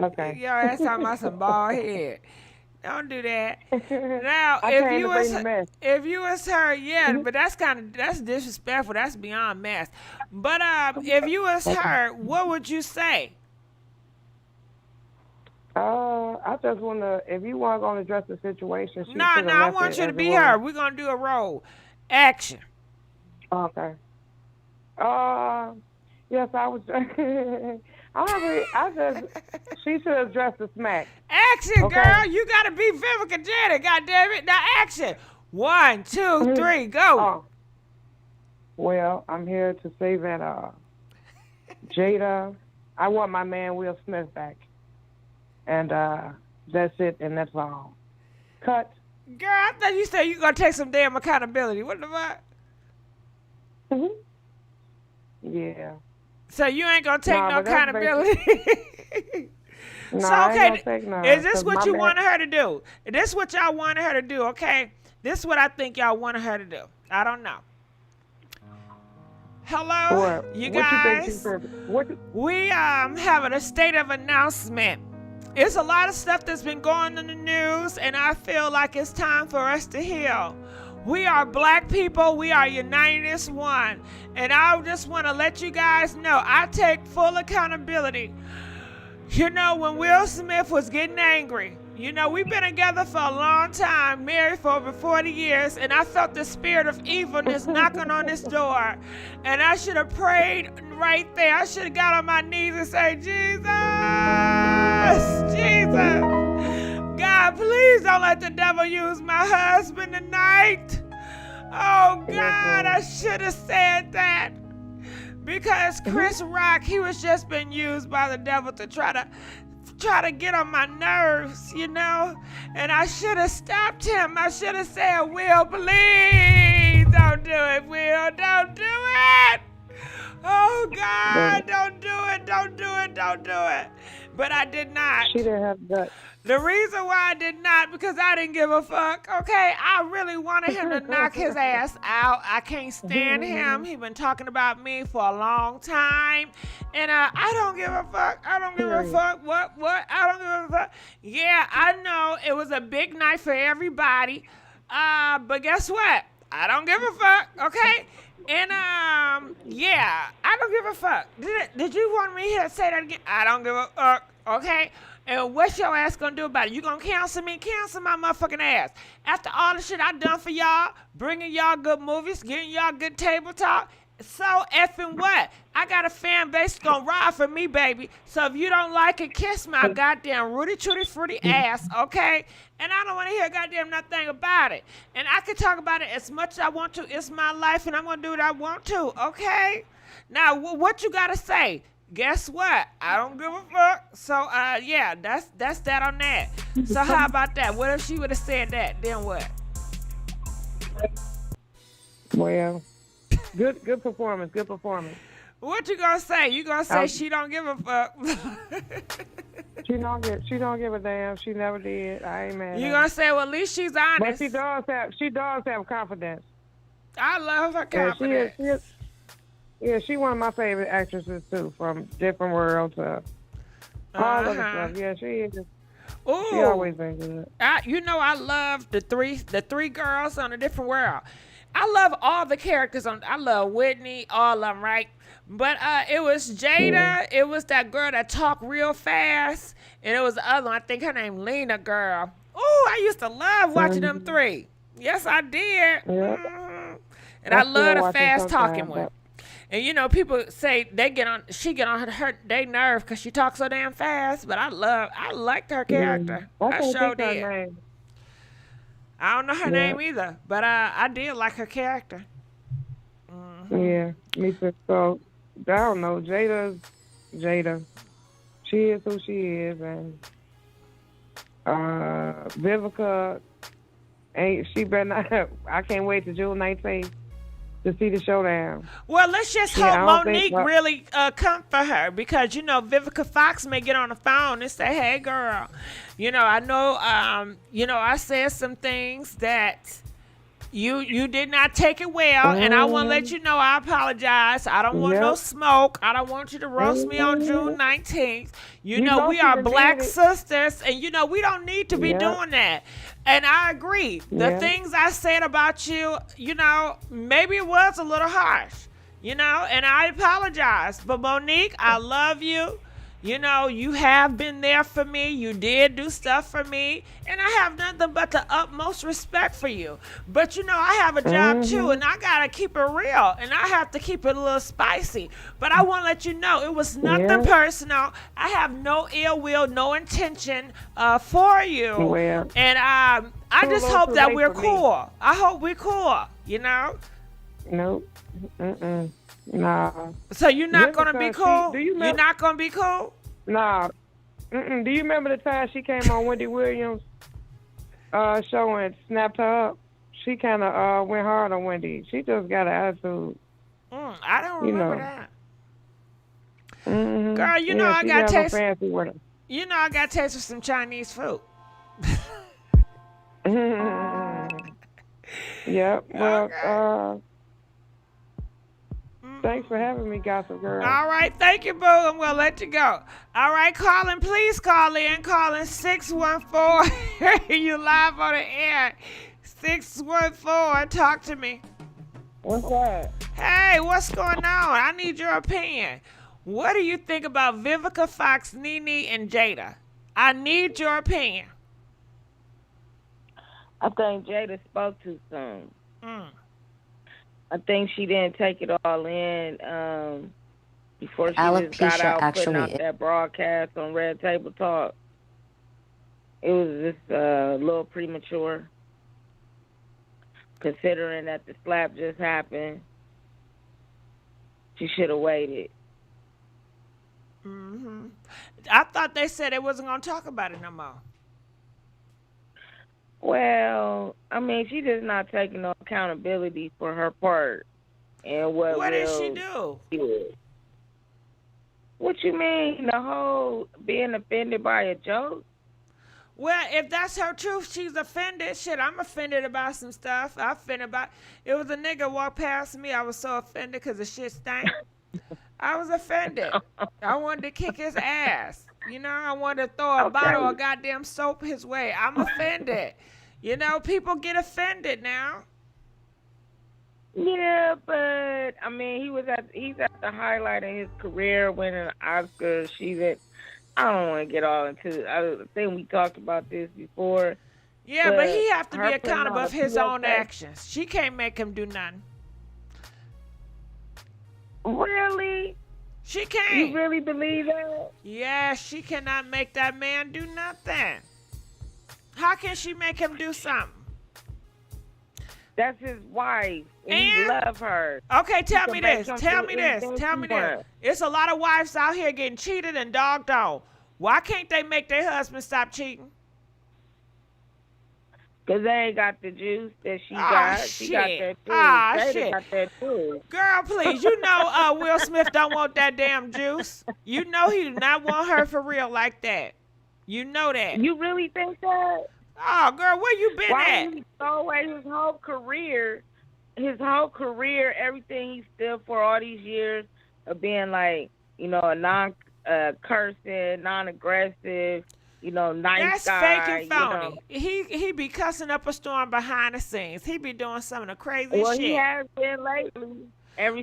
Okay. Your ass talking about some bald head. Don't do that. Now, if you was her, but that's disrespectful. That's beyond mess. But if you was her, what would you say? I just want to, if you weren't going to address the situation, No, I want you to be her. We're going to do a role. Action. Okay. Yes, I was. She should address the smack. Action, girl. You got to be Vivica Jada, goddammit. Now, action. 1, 2, 3, go. Well, I'm here to say that Jada, I want my man Will Smith back. And that's it, and that's all. Cut. Girl, I thought you said you going to take some damn accountability. What the fuck? Yeah. So you ain't going to take no accountability? No, so, I ain't gonna take none. Is this what you wanted her to do? Is this what y'all wanted her to do, okay? This is what I think y'all wanted her to do. I don't know. Hello, you guys. We having a state of announcement. It's a lot of stuff that's been going in the news, and I feel like it's time for us to heal. We are black people. We are united as one. And I just want to let you guys know, I take full accountability. You know, when Will Smith was getting angry, you know, we've been together for a long time, married for over 40 years, and I felt the spirit of evilness knocking on this door. And I should have prayed right there. I should have got on my knees and said, Jesus, Jesus, God, please don't let the devil use my husband tonight. Oh, God, I should have said that. Because Chris Rock, he was just being used by the devil to try to get on my nerves, you know? And I should have stopped him. I should have said, Will, please don't do it, Will. Don't do it. Oh, God, don't do it. Don't do it. Don't do it. But I did not. She didn't have guts. The reason why I did not, because I didn't give a fuck, okay? I really wanted him to knock his ass out. I can't stand him. He been talking about me for a long time. And I don't give a fuck. I don't give a fuck. What? I don't give a fuck. Yeah, I know it was a big night for everybody. But guess what? I don't give a fuck, okay? And, yeah, I don't give a fuck. Did you want me to say that again? I don't give a fuck, okay? And what's your ass gonna do about it? You gonna cancel me? Cancel my motherfucking ass. After all the shit I done for y'all, bringing y'all good movies, getting y'all good table talk, so effing what? I got a fan base gonna ride for me, baby. So if you don't like it, kiss my goddamn Rudy Tooty Fruity ass, okay? And I don't want to hear goddamn nothing about it. And I can talk about it as much as I want to. It's my life, and I'm gonna do what I want to, okay? Now, what you gotta say? Guess what? I don't give a fuck. So, yeah, that's that on that. So how about that? What if she would have said that? Then what? Well, good performance. Good performance. What you gonna say? You gonna say she don't give a fuck? She don't give a damn. She never did. I ain't mad. You gonna say, well, at least she's honest. But she does have confidence. I love her confidence. Yeah, she one of my favorite actresses too, from different worlds. All of the stuff. Yeah, she is. Ooh. She always been good. You know, I love the three girls on A Different World. I love all the characters on. I love Whitney, all of them, right? But it was Jada. It was that girl that talked real fast, and it was the other one. I think her name Lena girl. Ooh, I used to love watching them three. Yes, I did. Yeah. And I love the fast talking one. And you know, people say she get on they nerve because she talks so damn fast. But I liked her character. I sure did. I don't know her name either, but I did like her character. Yeah, me too. So I don't know. Jada. She is who she is, and Vivica ain't. She better not. I can't wait till June 19th. To see the Showdown. Well, let's just hope Monique really come for her, because, you know, Vivica Fox may get on the phone and say, hey, girl, you know, I know, you know, I said some things that you did not take it well, and I want to let you know I apologize. I don't want no smoke. I don't want you to roast me on June 19th. You know, we are black sisters, and, you know, we don't need to be doing that. And I agree. The things I said about you, you know, maybe it was a little harsh, you know, and I apologize. But Monique, I love you. You know, you have been there for me. You did do stuff for me. And I have nothing but the utmost respect for you. But, you know, I have a job too, and I got to keep it real. And I have to keep it a little spicy. But I want to let you know it was nothing personal. I have no ill will, no intention for you. Well, and I just hope that we're cool. I hope we're cool, you know? Nope. Nah. So you're not going to be cool? You're not going to be cool? Nah. Do you remember the time she came on Wendy Williams' show and snapped her up? She kind of went hard on Wendy. She just got an attitude. I don't remember that. Mm-hmm. Girl, you know I got taste. You know I got taste of some Chinese food. Yeah. Well, thanks for having me, Gossip Girl. All right. Thank you, boo. I'm going to let you go. All right. Please call in. Call in 614. You live on the air. 614, talk to me. What's that? Hey, what's going on? I need your opinion. What do you think about Vivica Fox, Nene, and Jada? I need your opinion. I think Jada spoke too soon. Mm. I think she didn't take it all in before she just got Alopecia out putting out actually that broadcast on Red Table Talk. It was just a little premature, considering that the slap just happened. She should have waited. Mm-hmm. I thought they said they wasn't going to talk about it no more. Well, I mean, she just not taking no accountability for her part. And what did she do? What you mean? The whole being offended by a joke? Well, if that's her truth, she's offended. Shit, I'm offended about some stuff. I offended about... It was a nigga walked past me. I was so offended because the shit stank. I was offended. I wanted to kick his ass. You know, I wanted to throw a bottle of goddamn soap his way. I'm offended. You know, people get offended now. Yeah, but I mean, he's at the highlight of his career, winning an Oscar. I don't want to get all into. I think we talked about this before. Yeah, but he have to be accountable of his own PSA. actions. She can't make him do nothing. Really? She can't. You really believe that? Yeah, she cannot make that man do nothing. How can she make him do something? That's his wife, and he love her. Okay, tell me this. Tell Tell me this. It's a lot of wives out here getting cheated and dogged on. Why can't they make their husband stop cheating? Because they ain't got the juice that she got. She got that juice. Jada got that juice. Girl, please. You know Will Smith don't want that damn juice. You know he do not want her for real like that. You know that. You really think that? Oh, girl, where you been Why at? did he throw away his whole career, everything he stood for all these years of being like, you know, a non-cursing, non-aggressive, you know, nice That's guy. fake and phony. You know. He be cussing up a storm behind the scenes. He be doing some of the crazy Well, shit. he has been lately.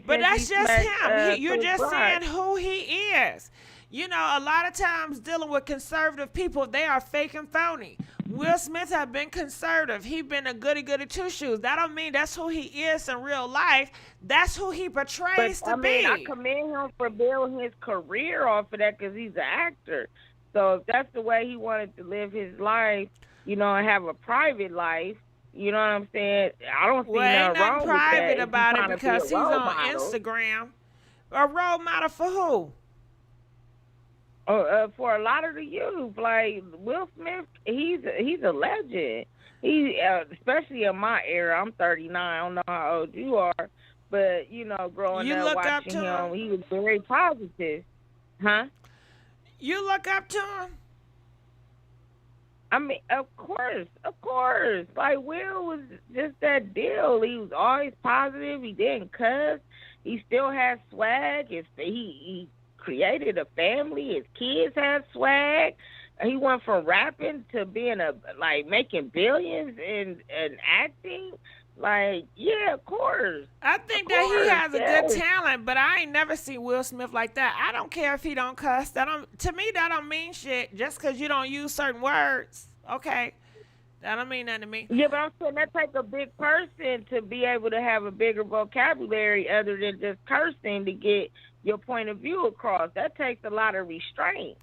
But that's just him. You're Chris just Rock. saying who he is. You know, a lot of times dealing with conservative people, they are fake and phony. Will Smith have been conservative. He been a goody two-shoes. That don't mean that's who he is in real life. That's who he portrays to be. I commend him for building his career off of that because he's an actor. So if that's the way he wanted to live his life, you know, and have a private life, you know what I'm saying? I don't see nothing wrong with that. Ain't nothing private if about he's it trying to be because a he's role on model. Instagram. A role model for who? For a lot of the youth, like Will Smith, he's a legend. He especially in my era. I'm 39. I don't know how old you are, but you know, growing up watching him, he was very positive, huh? You look up to him? I mean, of course. Like Will was just that deal. He was always positive. He didn't cuss. He still had swag. He created a family. His kids had swag. He went from rapping to being making billions and acting. Like, yeah, of course. I think that he has a good talent, but I ain't never seen Will Smith like that. I don't care if he don't cuss. To me, that don't mean shit. Just because you don't use certain words, okay, that don't mean nothing to me. Yeah, but I'm saying that takes a big person to be able to have a bigger vocabulary other than just cursing to get your point of view across. That takes a lot of restraint.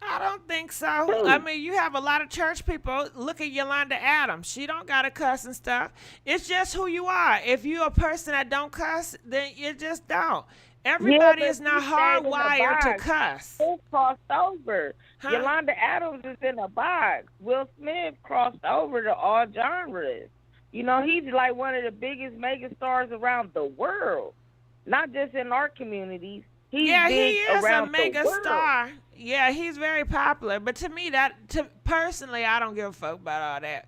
I don't think so. I mean, you have a lot of church people. Look at Yolanda Adams. She don't got to cuss and stuff. It's just who you are. If you're a person that don't cuss, then you just don't. Everybody is not hardwired to cuss. It's crossed over. Huh? Yolanda Adams is in a box. Will Smith crossed over to all genres. You know, he's like one of the biggest mega stars around the world, not just in our communities. He is a mega star. Yeah, he's very popular. But to me, personally, I don't give a fuck about all that.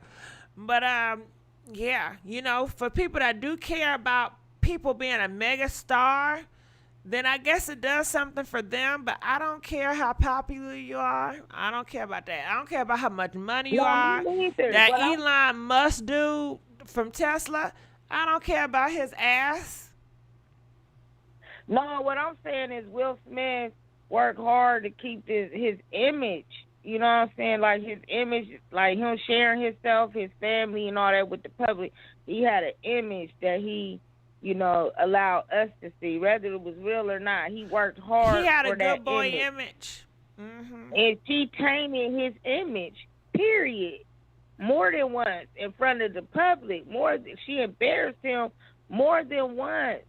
But yeah, you know, for people that do care about people being a mega star, then I guess it does something for them, but I don't care how popular you are. I don't care about that. I don't care about how much money you No, are. me neither. That But Elon Musk dude from Tesla, I don't care about his ass. No, what I'm saying is Will Smith worked hard to keep his image. You know what I'm saying? Like his image, like him sharing himself, his family, and all that with the public. He had an image that he, allowed us to see, whether it was real or not. He worked hard. He had for a that good boy image. Mm-hmm. And she tainted his image, period. More than once in front of the public. She embarrassed him more than once.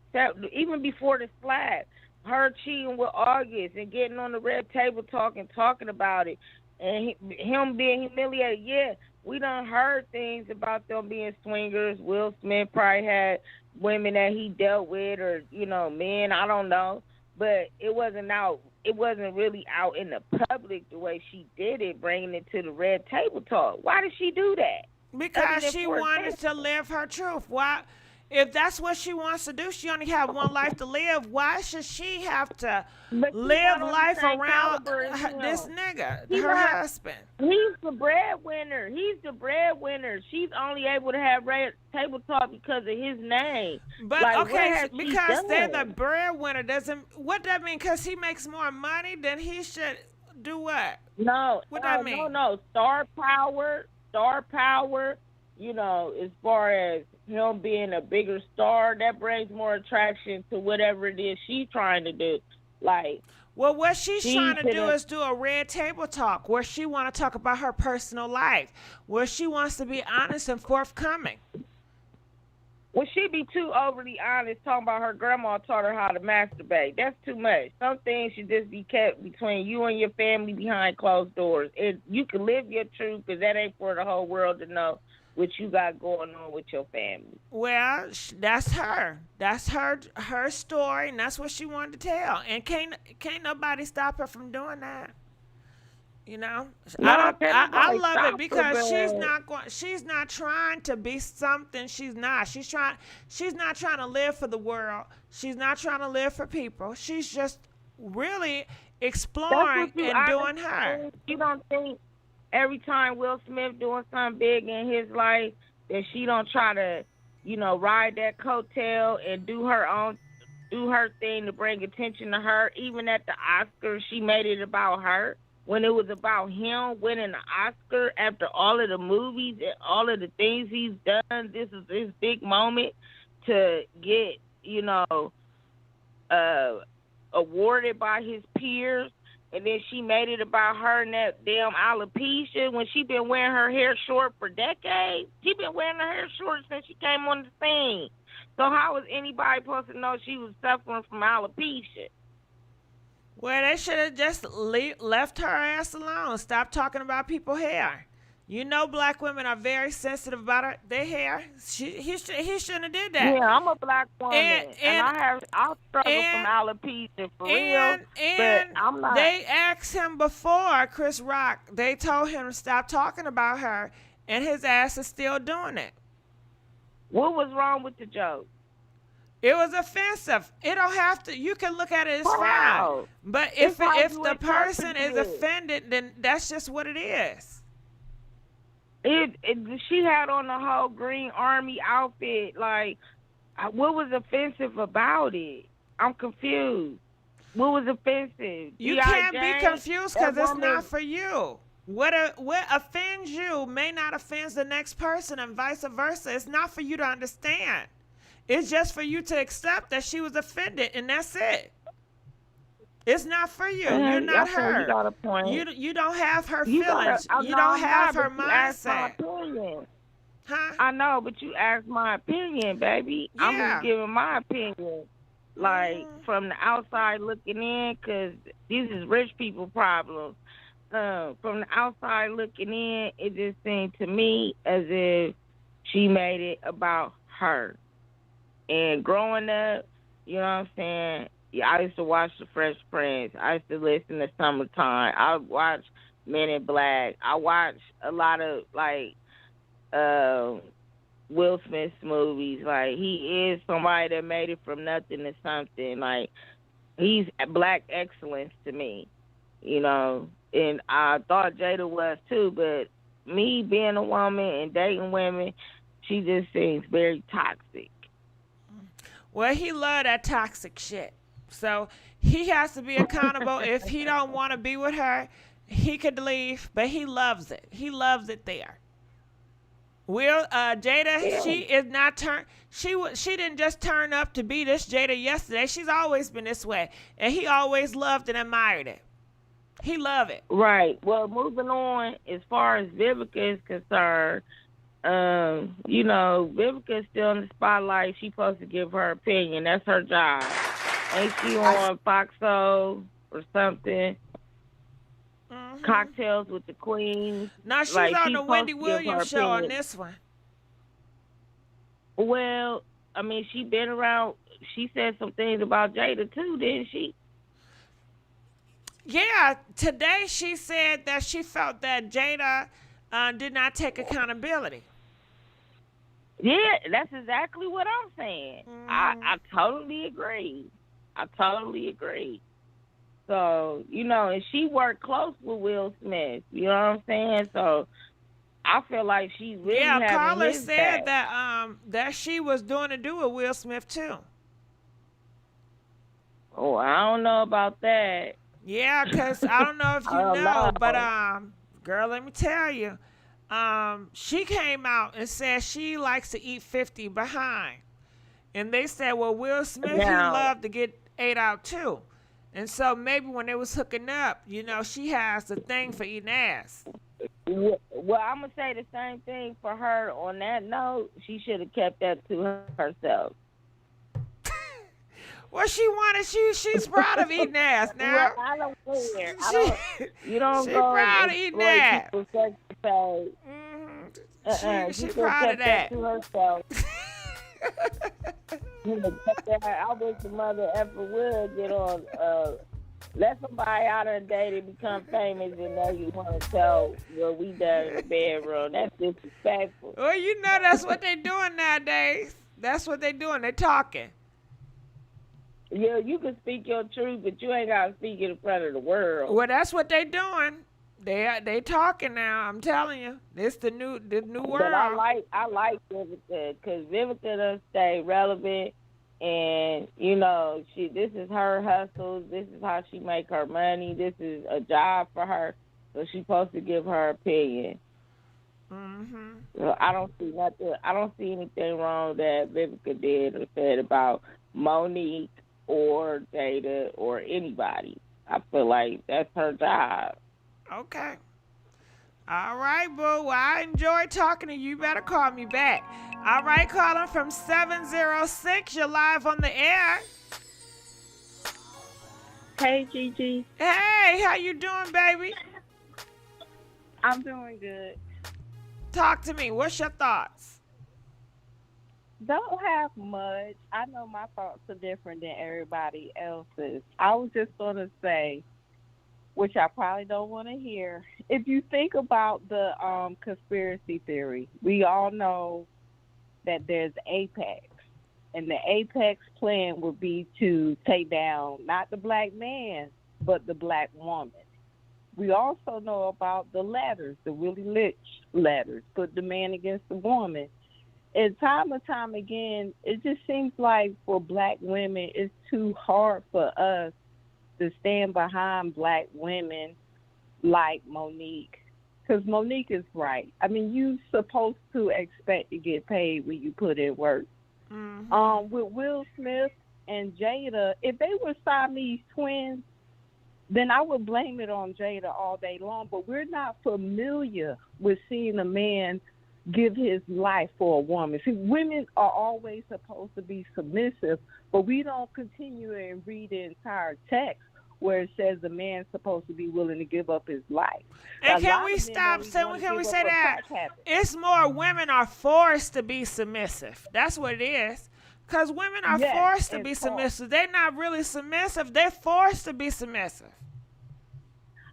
Even before the slap, her cheating with August and getting on the red table talking about it, and him being humiliated. Yeah, we done heard things about them being swingers. Will Smith probably had women that he dealt with, or men. I don't know, but it wasn't out. It wasn't really out in the public the way she did it, bringing it to the red table talk. Why did she do that? Because she wanted to live her truth. Why? If that's what she wants to do, she only have one life to live. Why should she have to live life around this nigga, her husband? He's the breadwinner. She's only able to have red table talk because of his name. But because they're the breadwinner, what that mean? Because he makes more money, then he should do what? No. What that mean? No. Star power. As far as him being a bigger star, that brings more attraction to whatever it is she's trying to do. Well, what she's trying to do is do a red table talk where she want to talk about her personal life, where she wants to be honest and forthcoming. Well, she be too overly honest talking about her grandma taught her how to masturbate. That's too much. Some things should just be kept between you and your family behind closed doors. And you can live your truth, because that ain't for the whole world to know what you got going on with your family. Well, that's her. That's her story, and that's what she wanted to tell. And can't nobody stop her from doing that. I love it because she's not trying to be something she's not. She's not trying to live for the world. She's not trying to live for people. She's just really exploring and doing her. You don't think every time Will Smith doing something big in his life that she don't try to, ride that coattail and do her thing to bring attention to her? Even at the Oscars, she made it about her. When it was about him winning the Oscar after all of the movies and all of the things he's done, this is his big moment to get, awarded by his peers. And then she made it about her and that damn alopecia when she been wearing her hair short for decades. She been wearing her hair short since she came on the scene. So how was anybody supposed to know she was suffering from alopecia? Well, they should have just left her ass alone. Stop talking about people's hair. Black women are very sensitive about their hair. He shouldn't have did that. Yeah, I'm a black woman, and I struggle from alopecia for real. But I'm not. They asked him before, Chris Rock. They told him to stop talking about her, and his ass is still doing it. What was wrong with the joke? It was offensive. It don't have to. You can look at it as fine. But if the person is offended, then that's just what it is. She had on the whole Green Army outfit. What was offensive about it? I'm confused. What was offensive? You can't be confused because it's not for you. What offends you may not offend the next person, and vice versa. It's not for you to understand. It's just for you to accept that she was offended, and that's it. It's not for you. You're not her. You got a point. You don't have her feelings. You don't have her mindset. Huh? I know, but you asked my opinion, baby. Yeah. I'm just giving my opinion. From the outside looking in, because these is rich people problems. From the outside looking in, it just seemed to me as if she made it about her. And growing up, you know what I'm saying? Yeah, I used to watch The Fresh Prince. I used to listen to Summertime. I watched Men in Black. I watched a lot of Will Smith's movies. He is somebody that made it from nothing to something. He's black excellence to me, you know. And I thought Jada was too, but me being a woman and dating women, she just seems very toxic. Well, he love that toxic shit. So he has to be accountable. If he don't want to be with her, he could leave, but he loves it. He loves it there. Jada, she is not she didn't just turn up to be this Jada yesterday. She's always been this way, and he always loved and admired it. He loved it. Right. Well, moving on, as far as Vivica is concerned, you know, Vivica is still in the spotlight. She's supposed to give her opinion. That's her job. Ain't she on Foxo or something? Mm-hmm. Cocktails with the Queen. No, she's on the Wendy Williams show on this one. Well, I mean, she been around. She said some things about Jada too, didn't she? Yeah, today she said that she felt that Jada did not take accountability. Yeah, that's exactly what I'm saying. I totally agree. I totally agree. So, you know, and she worked close with Will Smith. You know what I'm saying? So I feel like she's really having Carla his said back. that she was doing to do with Will Smith too. Oh, I don't know about that. Yeah, because I don't know if you know, but girl, let me tell you, she came out and said she likes to eat 50 behind, and they said, well, Will Smith, he loved to get ate out too. And so maybe when they was hooking up, you know, she has a thing for eating ass. Well, I'm going to say the same thing for her. On that note, she should have kept that to herself. Well, she wanted, she's proud of eating ass now. Well, I don't care. You don't she go proud of eating ass. She proud of that. To herself. I wish the mother ever would get on. Let somebody out of the day to become famous, and now you want to tell what we done in the bedroom. That's disrespectful. Well, you know that's what they doing nowadays. That's what they doing. They talking. Yeah, you can speak your truth, but you ain't gotta speak it in front of the world. Well, that's what they doing. They talking now. I'm telling you, this the new world. But I like Vivica because Vivica does stay relevant, and you know this is her hustle. This is how she make her money. This is a job for her, so she's supposed to give her opinion. Mhm. So I don't see nothing. I don't see anything wrong that Vivica did or said about Monique or Jada or anybody. I feel like that's her job. Okay. All right, boo. Well, I enjoyed talking to you. You better call me back. All right, calling from 706. You're live on the air. Hey, Gigi. Hey, how you doing, baby? I'm doing good. Talk to me. What's your thoughts? Don't have much. I know my thoughts are different than everybody else's. I was just going to say, which I probably don't want to hear, if you think about the conspiracy theory, we all know that there's Apex. And the Apex plan would be to take down not the black man, but the black woman. We also know about the ladders, the Willie Lynch ladders, put the man against the woman. And time and time again, it just seems like for black women, it's too hard for us to stand behind black women like Monique. Because Monique is right. I mean, you're supposed to expect to get paid when you put in work. Mm-hmm. With Will Smith and Jada, if they were Siamese twins, then I would blame it on Jada all day long. But we're not familiar with seeing a man give his life for a woman. See, women are always supposed to be submissive, but we don't continue and read the entire text where it says the man's supposed to be willing to give up his life. And can we stop saying, can we say that? It's more women are forced to be submissive. That's what it is. Because women are forced to be submissive. They're not really submissive. They're forced to be submissive.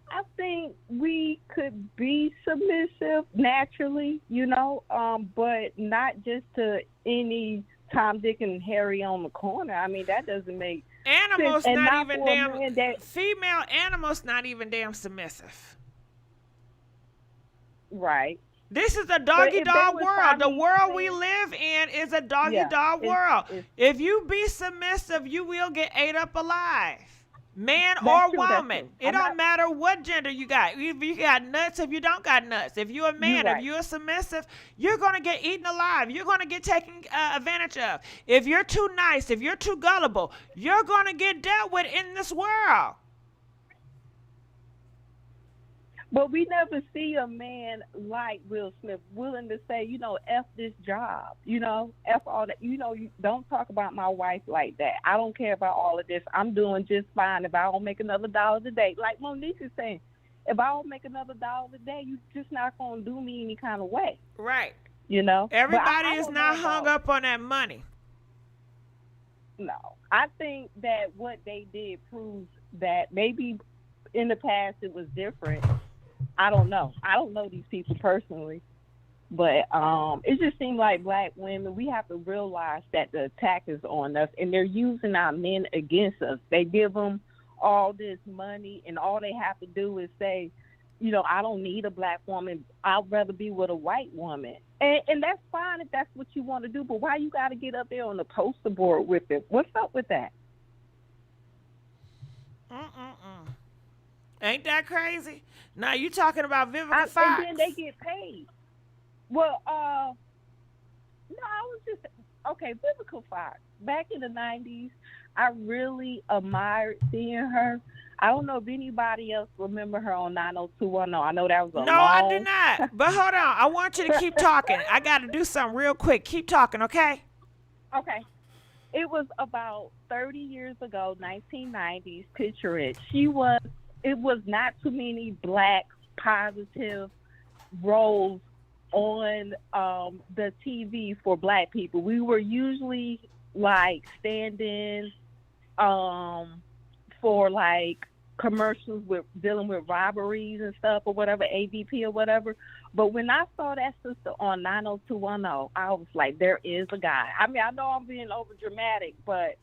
I think we could be submissive naturally, you know, but not just to any Tom, Dick, and Harry on the corner. I mean, that doesn't make Animals and not not even for a damn. man that Female animals not even damn submissive. right. This is a But doggy if they dog was world. The finding world we men- live in is a doggy Yeah, dog it's- world. it's- If you be submissive, you will get ate up alive. Man That's or true, that's woman. true. It I'm don't not- matter what gender you got. If you got nuts, if you don't got nuts. If you're a man, right. if you're submissive, you're going to get eaten alive. You're going to get taken advantage of. If you're too nice, if you're too gullible, you're going to get dealt with in this world. But we never see a man like Will Smith willing to say, F this job, F all that. You don't talk about my wife like that. I don't care about all of this. I'm doing just fine if I don't make another dollar a day. Like Monique is saying, if I don't make another dollar a day, you just not going to do me any kind of way. Right. But Everybody I is don't not know hung about- up on that money. No. I think that what they did proves that maybe in the past it was different. I don't know. I don't know these people personally. But it just seems like black women, we have to realize that the attack is on us, and they're using our men against us. They give them all this money, and all they have to do is say, I don't need a black woman. I'd rather be with a white woman. And that's fine if that's what you want to do, but why you got to get up there on the poster board with it? What's up with that? Ain't that crazy? Now you talking about Vivica Fox. And then they get paid. Well, no, I was just, okay, Vivica Fox. Back in the 90s, I really admired seeing her. I don't know if anybody else remember her on 90210. I know that was a No, I do not. But hold on. I want you to keep talking. I got to do something real quick. Keep talking, okay? Okay. It was about 30 years ago, 1990s. Picture it. It was not too many black positive roles on the TV for black people. We were usually like stand-ins for like commercials with dealing with robberies and stuff or whatever, AVP or whatever. But when I saw that sister on 90210, I was like, there is a guy. I mean, I know I'm being over dramatic, but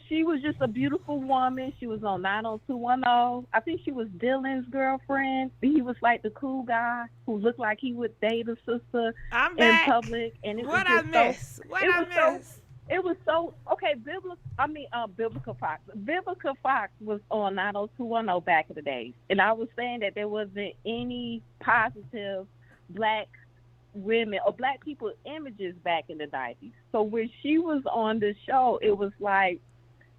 she was just a beautiful woman. She was on 90210. I think she was Dylan's girlfriend. He was like the cool guy who looked like he would date a sister in public. And it What was I just miss? What I miss? It was so okay. Vivica Fox. Vivica Fox was on 90210 back in the days, and I was saying that there wasn't any positive black women or black people images back in the 90s. So when she was on the show, it was like,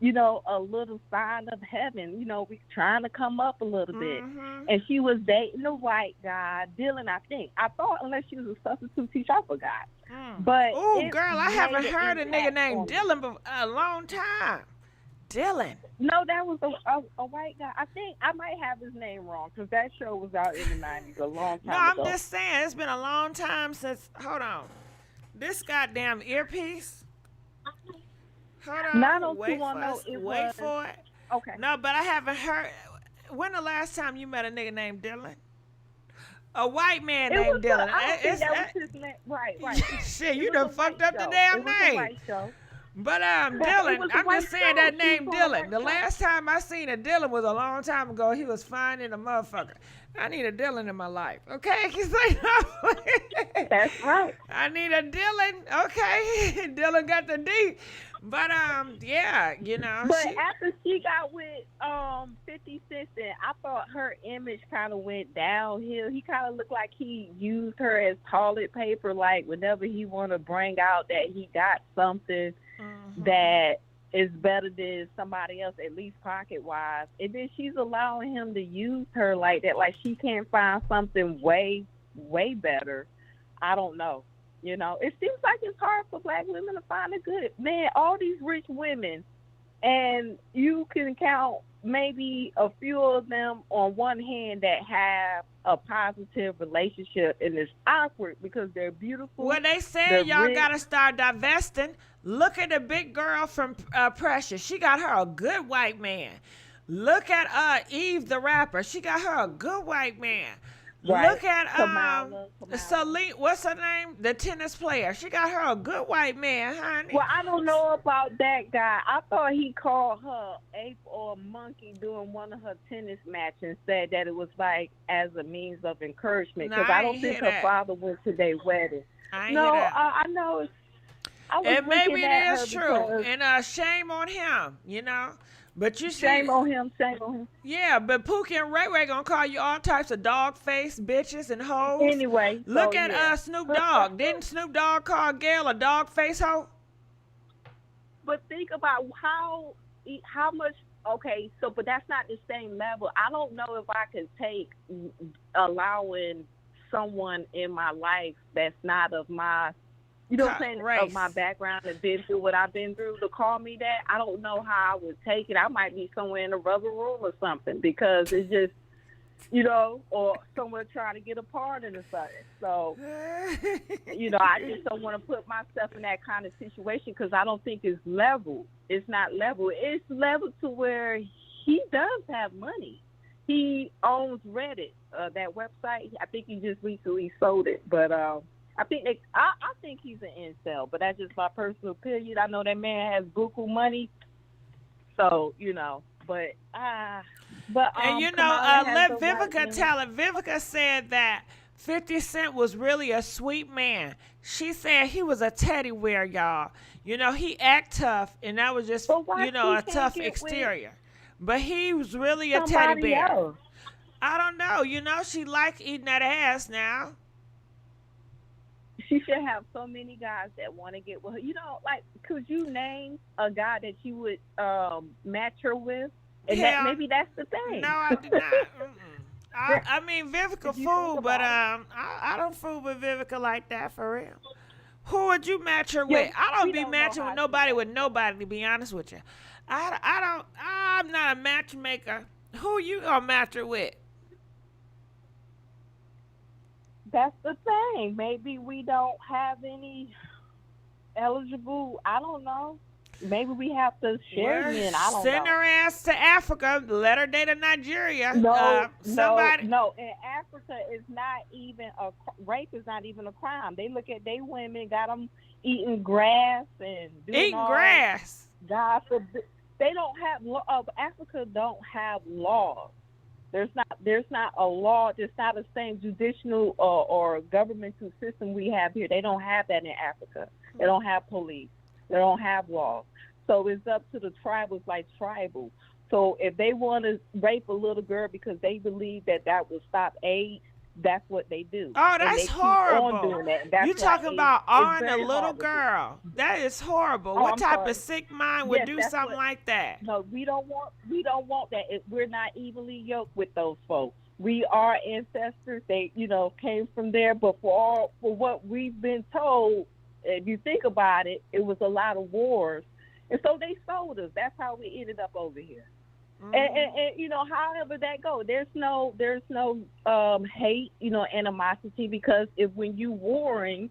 a little sign of heaven. We trying to come up a little bit, and she was dating a white guy, Dylan. I thought unless she was a substitute teacher, I forgot. But girl, I haven't heard a nigga named Dylan for a long time. Dylan. No, that was a white guy. I think I might have his name wrong because that show was out in the 90s a long time ago. No, I'm just saying it's been a long time since. Hold on, this goddamn earpiece. Hold on. Wait for it. Okay. No, but I haven't heard. When the last time you met a nigga named Dylan? A white man named Dylan. I think that was his name. Right. Shit, you done fucked up the damn name. But Dylan, I'm just saying that name Dylan. The last time I seen a Dylan was a long time ago. He was fine in a motherfucker. I need a Dylan in my life, okay? That's right. I need a Dylan, okay? Dylan got the D. But yeah, But after she got with 50 Cent, I thought her image kind of went downhill. He kind of looked like he used her as toilet paper. Like whenever he want to bring out that he got something that is better than somebody else, at least pocket wise, and then she's allowing him to use her like that. Like she can't find something way better. I don't know. It seems like it's hard for black women to find a good man. All these rich women, and you can count maybe a few of them on one hand that have a positive relationship, and it's awkward because they're beautiful. Well, they said y'all gotta start divesting. Look at the big girl from Precious. She got her a good white man. Look at Eve the rapper. She got her a good white man. Right. Look at Kamala. Celine, what's her name? The tennis player. She got her a good white man, honey. Well, I don't know about that guy. I thought he called her ape or monkey during one of her tennis matches and said that it was like as a means of encouragement. Because I don't think her father went to their wedding. I ain't hear that. I know it's. I was And maybe looking it at is her true. because- And shame on him, you know. But you Shame on him, shame on him. Yeah, but Pookie and Ray Ray gonna call you all types of dog face bitches and hoes. Anyway, look so, at yeah. Snoop Dogg. Didn't Snoop Dogg call Gail a dog face hoe? But think about how much. Okay, so but that's not the same level. I don't know if I could take allowing someone in my life that's not of my, you know what I'm saying, of my background and been through what I've been through to call me that. I don't know how I would take it. I might be somewhere in a rubber room or something because it's just, you know, or somewhere trying to get a pardon or something. So, you know, I just don't want to put myself in that kind of situation because I don't think it's level. It's not level. It's level to where he does have money. He owns Reddit, that website. I think he just recently sold it, but I think I think he's an incel. But that's just my personal opinion. I know that man has buku money, so you know. But and you know, let Vivica tell it. Vivica said that 50 Cent was really a sweet man. She said he was a teddy bear, y'all. You know, he act tough, and that was just, you know, a tough exterior. But he was really a teddy bear. Else. I don't know. You know, she likes eating that ass now. She should have so many guys that want to get with her. You know, like, could you name a guy that you would match her with? And that, maybe that's the thing. No, I did not. I mean, Vivica fool, but I don't fool with Vivica like that for real. Who would you match her with? I don't be matching with nobody, to be honest with you. I'm not a matchmaker. Who you gonna match her with? That's the thing. Maybe we don't have any eligible. I don't know. Maybe we have to share men. I don't know. Send her ass to Africa. Let her date a Nigeria. No, somebody. No. In Africa, it's not even rape is not even a crime. They look at they women, got them eating grass and doing eating grass. God forbid. They don't have Africa don't have laws. There's not a law. There's not the same judicial or governmental system we have here. They don't have that in Africa. They don't have police. They don't have laws. So it's up to the tribals, like tribal. So if they want to rape a little girl because they believe that will stop AIDS, that's what they do. Oh, that's horrible. On doing that. You talking about arming a little girl? That is horrible. What type of sick mind would do something like that? No, we don't want that. We're not evenly yoked with those folks. We are ancestors. They, you know, came from there. But for what we've been told, if you think about it, it was a lot of wars, and so they sold us. That's how we ended up over here. Mm-hmm. And you know, however that goes, there's no hate, you know, animosity, because when you warring,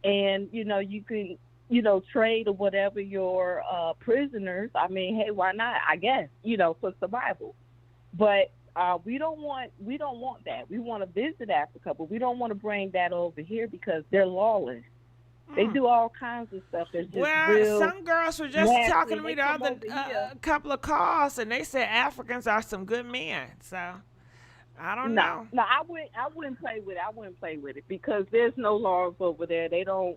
and you know you can, you know, trade or whatever your prisoners. I mean, hey, why not? I guess, you know, for survival. But we don't want that. We want to visit Africa, but we don't want to bring that over here because they're lawless. They do all kinds of stuff. That's just some girls were just talking to me the other couple of calls, and they said Africans are some good men. So I don't know. No, I wouldn't play with it. I wouldn't play with it because there's no laws over there. They don't.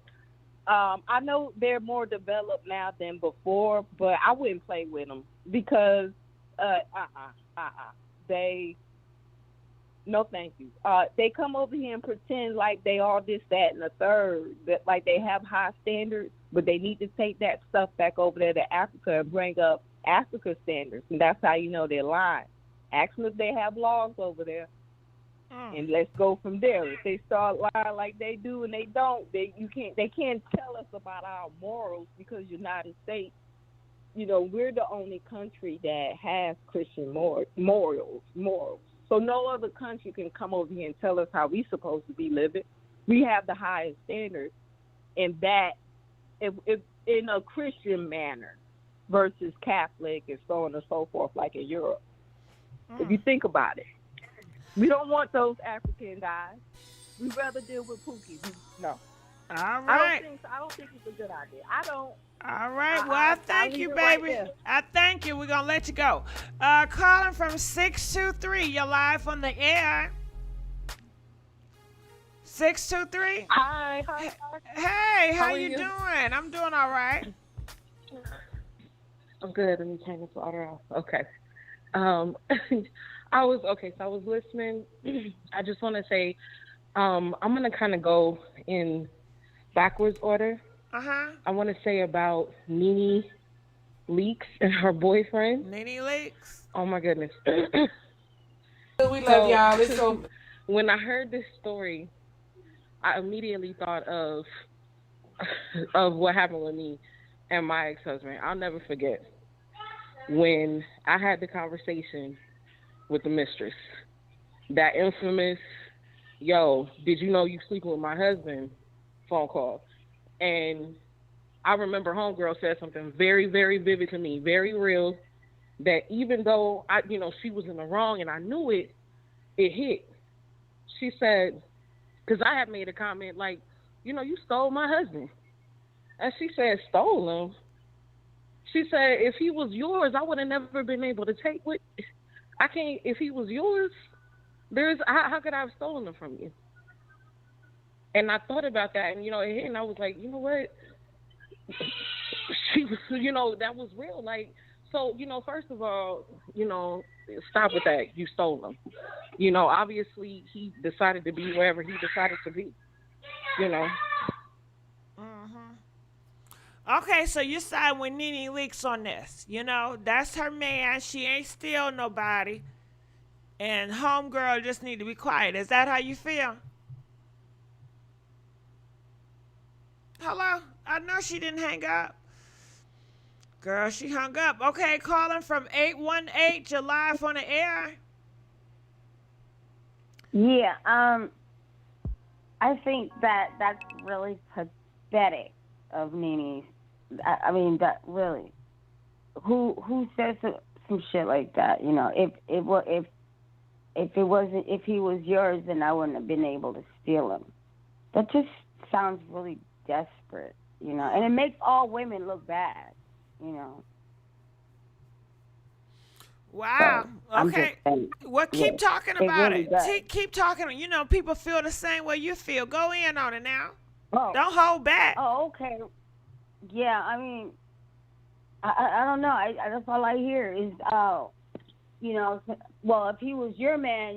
I know they're more developed now than before, but I wouldn't play with them because they. No, thank you. They come over here and pretend like they all this, that, and the third, that like they have high standards, but they need to take that stuff back over there to Africa and bring up Africa standards, and that's how you know they're lying. Ask them if they have laws over there, and let's go from there. If they start lying like they do and they don't, they can't tell us about our morals because United States, you know, we're the only country that has Christian morals. So no other country can come over here and tell us how we're supposed to be living. We have the highest standards, and that if in a Christian manner versus Catholic and so on and so forth, like in Europe. If you think about it. We don't want those African guys. We'd rather deal with Pookie. No. All right. I don't think it's a good idea. I don't. All right. Well, I thank you, baby. Right, I thank you. We're going to let you go. Calling from 623. You're live on the air. 623. Hi. Hey, how you doing? I'm doing all right. I'm good. Let me turn this water off. Okay. I was listening. I just want to say, I'm going to kind of go in backwards order. I want to say about Nene Leakes and her boyfriend. Nene Leakes? Oh, my goodness. We love y'all. It's so... When I heard this story, I immediately thought of what happened with me and my ex-husband. I'll never forget when I had the conversation with the mistress. That infamous, yo, did you know you sleeping with my husband phone call. And I remember homegirl said something very, very vivid to me, very real, that even though she was in the wrong and I knew it, it hit. She said, because I had made a comment like, you stole my husband. And she said, stole him? She said, if he was yours, I would have never been able to take what I can't. If he was yours, how could I have stolen him from you? And I thought about that, and it hit, and I was like, you know what? She was, that was real. Like, so, first of all, stop with that. You stole him. Obviously he decided to be wherever he decided to be. Okay, so you side with Nene Leakes on this. That's her man. She ain't steal nobody. And homegirl just need to be quiet. Is that how you feel? Hello? I know she didn't hang up. Girl, she hung up. Okay, calling from 818. You're live on the air. Yeah, I think that's really pathetic of Nene's. I mean, that really. Who says some shit like that? If he was yours, then I wouldn't have been able to steal him. That just sounds really desperate, and it makes all women look bad, Wow. So, okay. Well, keep talking about really it. Keep talking. People feel the same way you feel. Go in on it now. Oh. Don't hold back. Oh, okay. Yeah, I mean, I don't know. That's all I hear is, well, if he was your man,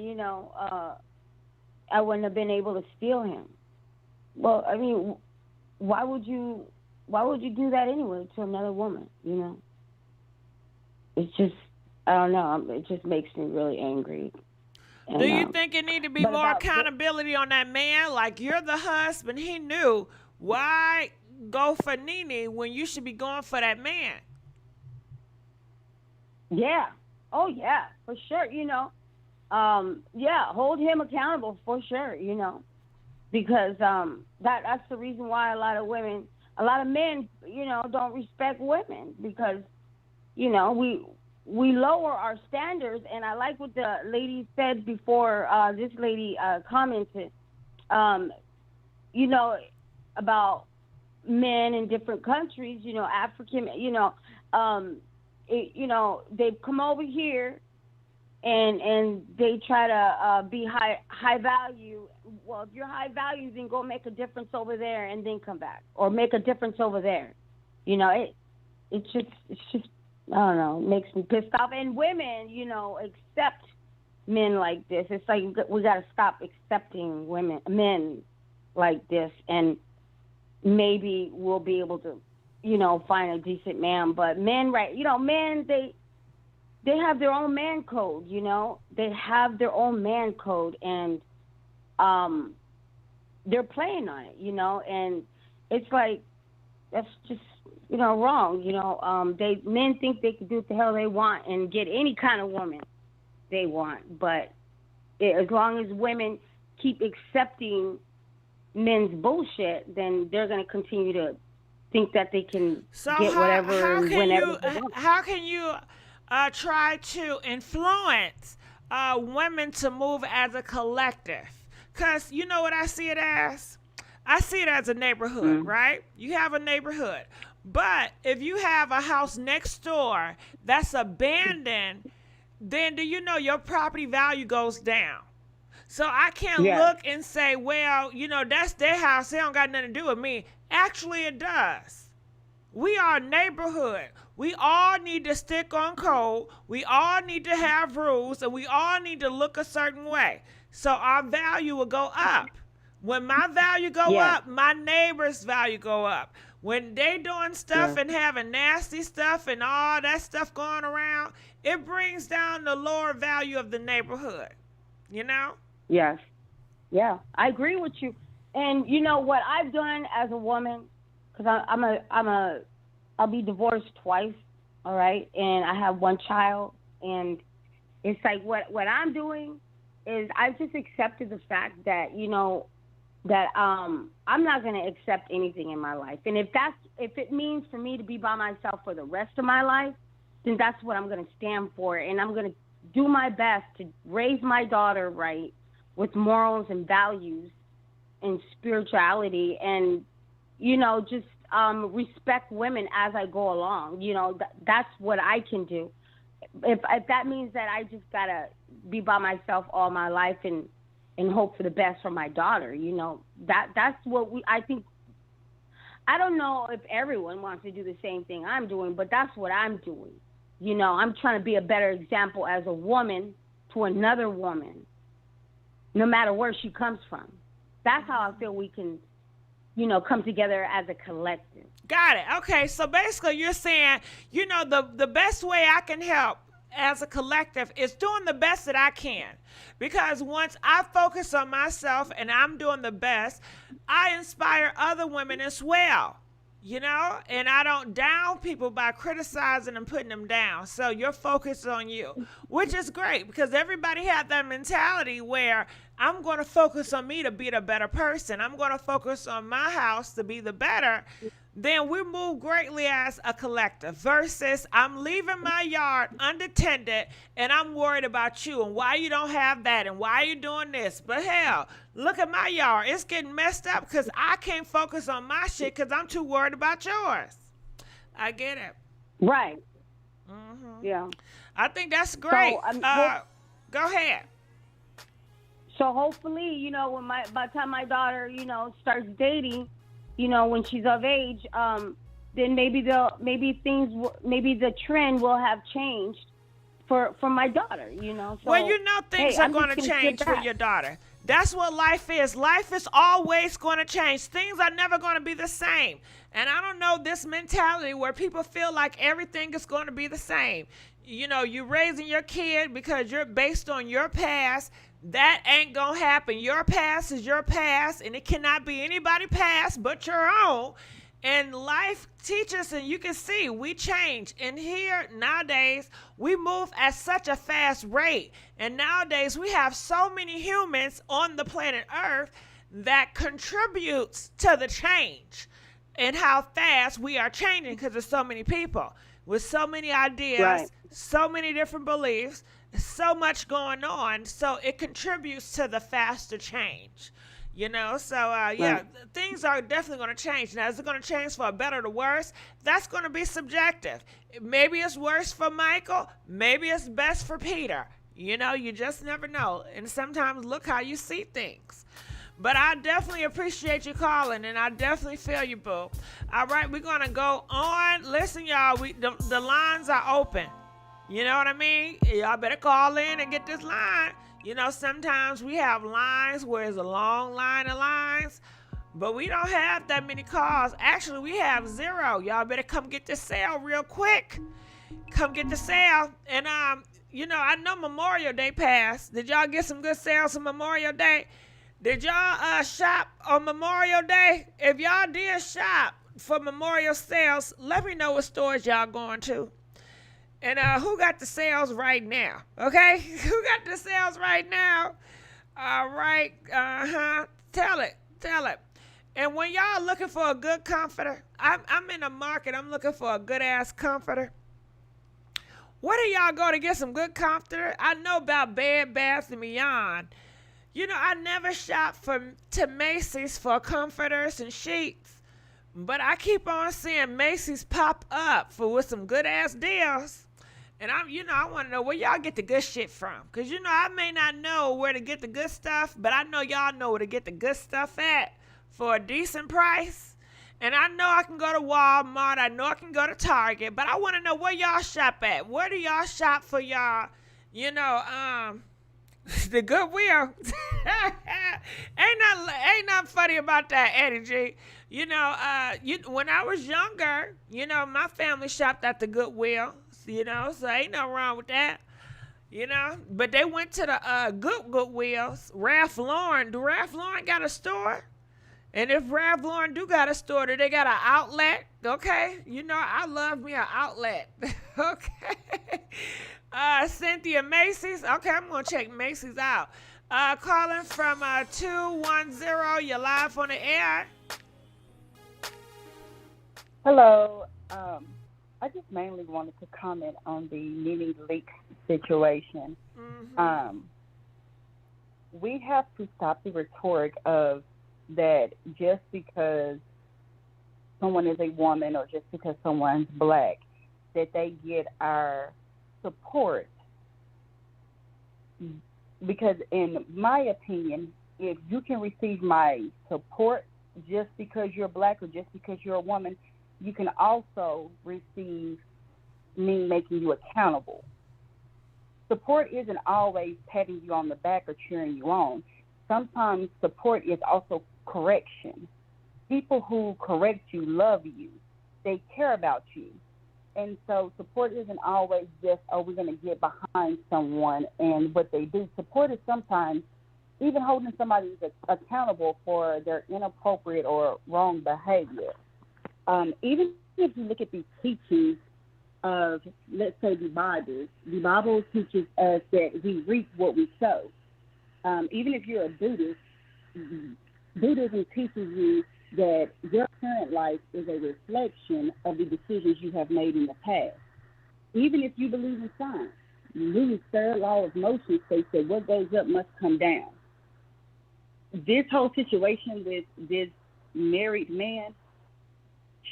I wouldn't have been able to steal him. Well, I mean, why would you do that anyway to another woman? It's just, I don't know. It just makes me really angry. And, do you think it need to be more accountability on that man? Like, you're the husband. He knew. Why go for Nene when you should be going for that man? Yeah. Oh, yeah, for sure. Yeah, hold him accountable for sure, because that's the reason why a lot of men, don't respect women, because, we lower our standards. And I like what the lady said before, this lady commented, about men in different countries, African, they've come over here and they try to be high value. Well, if you're high value, then go make a difference over there and then come back, or make a difference over there. It's just I don't know, it makes me pissed off. And women, accept men like this. It's like we got to stop accepting men like this, and maybe we'll be able to, find a decent man. But men, right, men, they have their own man code, They have their own man code, and they're playing on it, and it's like, that's just, wrong. Men think they can do what the hell they want and get any kind of woman they want. But as long as women keep accepting men's bullshit, then they're going to continue to think that they can get whatever whenever they want. How can you try to influence women to move as a collective. Because you know what I see it as? I see it as a neighborhood, right? You have a neighborhood. But if you have a house next door that's abandoned, then do you know your property value goes down? So I can't look and say, well, you know, that's their house. They don't got nothing to do with me. Actually, it does. We are a neighborhood. We all need to stick on code. We all need to have rules, and we all need to look a certain way. So our value will go up. When my value go up, my neighbor's value go up. When they doing stuff and having nasty stuff and all that stuff going around, it brings down the lower value of the neighborhood. You know? Yes. Yeah, I agree with you. And you know what I've done as a woman, because I'll be divorced twice, all right, and I have one child, and it's like what I'm doing is I've just accepted the fact that, you know, that I'm not going to accept anything in my life. And if it means for me to be by myself for the rest of my life, then that's what I'm going to stand for. And I'm going to do my best to raise my daughter right with morals and values and spirituality and, you know, just respect women as I go along. You know, that's what I can do. If that means that I just got to be by myself all my life and hope for the best for my daughter, you know, that's what I think. I don't know if everyone wants to do the same thing I'm doing, but that's what I'm doing. You know, I'm trying to be a better example as a woman to another woman, no matter where she comes from. That's how I feel we can, you know, come together as a collective. Got it. Okay, so basically you're saying, you know, the best way I can help as a collective is doing the best that I can. Because once I focus on myself and I'm doing the best, I inspire other women as well, you know? And I don't down people by criticizing and putting them down. So you're focused on you, which is great because everybody had that mentality where I'm going to focus on me to be the better person. I'm going to focus on my house to be the better. Then we move greatly as a collective versus I'm leaving my yard unattended and I'm worried about you and why you don't have that and why you doing this. But hell, look at my yard. It's getting messed up because I can't focus on my shit because I'm too worried about yours. I get it. Right. Mm-hmm. Yeah. I think that's great. So, go ahead. So hopefully, you know, when by the time my daughter, you know, starts dating, you know, when she's of age, then maybe the trend will have changed for my daughter, you know. So, well, you know things are going to change for your daughter. That's what life is. Life is always going to change. Things are never going to be the same. And I don't know this mentality where people feel like everything is going to be the same. You know, you're raising your kid because you're based on your past. That ain't gonna happen. Your past is your past, and it cannot be anybody's past but your own. And life teaches, and you can see we change. And here nowadays, we move at such a fast rate. And nowadays, we have so many humans on the planet Earth that contributes to the change and how fast we are changing because there's so many people with so many ideas, so many different beliefs, so much going on, so it contributes to the faster change, you know. So things are definitely going to change. Now, is it going to change for a better or the worse? That's going to be subjective. Maybe it's worse for Michael, maybe it's best for Peter, you know. You just never know. And sometimes look how you see things. But I definitely appreciate you calling, and I definitely feel you, boo. All right, we're going to go on. Listen, y'all, the lines are open. You know what I mean? Y'all better call in and get this line. You know, sometimes we have lines where it's a long line of lines, but we don't have that many calls. Actually, we have 0. Y'all better come get this sale real quick. Come get the sale. And, you know, I know Memorial Day passed. Did y'all get some good sales on Memorial Day? Did y'all shop on Memorial Day? If y'all did shop for Memorial sales, let me know what stores y'all going to. And who got the sales right now? Okay? Who got the sales right now? All right. Tell it. And when y'all looking for a good comforter, I'm in the market. I'm looking for a good-ass comforter. Where do y'all go to get some good comforter? I know about Bed Bath & Beyond. You know, I never shop to Macy's for comforters and sheets, but I keep on seeing Macy's pop up with some good ass deals. And I want to know where y'all get the good shit from. Because, I may not know where to get the good stuff, but I know y'all know where to get the good stuff at for a decent price. And I know I can go to Walmart. I know I can go to Target. But I want to know where y'all shop at. Where do y'all shop for y'all, the Goodwill? Ain't nothing funny about that, Eddie G. When I was younger, my family shopped at the Goodwill. So ain't nothing wrong with that. But they went to the Goodwills. Ralph Lauren. Do Ralph Lauren got a store? And if Ralph Lauren do got a store, do they got an outlet? Okay. I love me an outlet. Okay. Cynthia, Macy's. Okay, I'm going to check Macy's out. Calling from 210. You're live on the air. Hello. I just mainly wanted to comment on the Nene Leakes situation. Mm-hmm. We have to stop the rhetoric of that just because someone is a woman or just because someone's black, that they get our support. Because in my opinion, if you can receive my support just because you're black or just because you're a woman, you can also receive me making you accountable. Support isn't always patting you on the back or cheering you on. Sometimes support is also correction. People who correct you love you. They care about you. And so support isn't always just, we're going to get behind someone and what they do. Support is sometimes even holding somebody accountable for their inappropriate or wrong behavior. Even if you look at the teachings of, let's say, the Bible teaches us that we reap what we sow. Even if you're a Buddhist, Buddhism teaches you that your current life is a reflection of the decisions you have made in the past. Even if you believe in science, Newton's third law of motion states that what goes up must come down. This whole situation with this married man,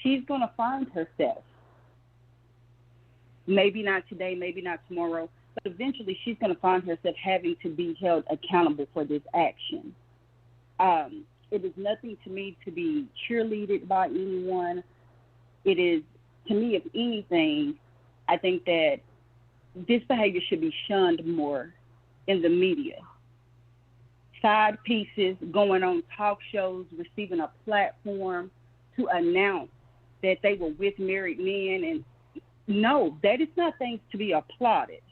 she's going to find herself. Maybe not today, maybe not tomorrow, but eventually she's going to find herself having to be held accountable for this action. It is nothing to me to be cheerleaded by anyone. It is, to me, if anything, I think that this behavior should be shunned more in the media. Side pieces, going on talk shows, receiving a platform to announce that they were with married men. And no, that is not things to be applauded.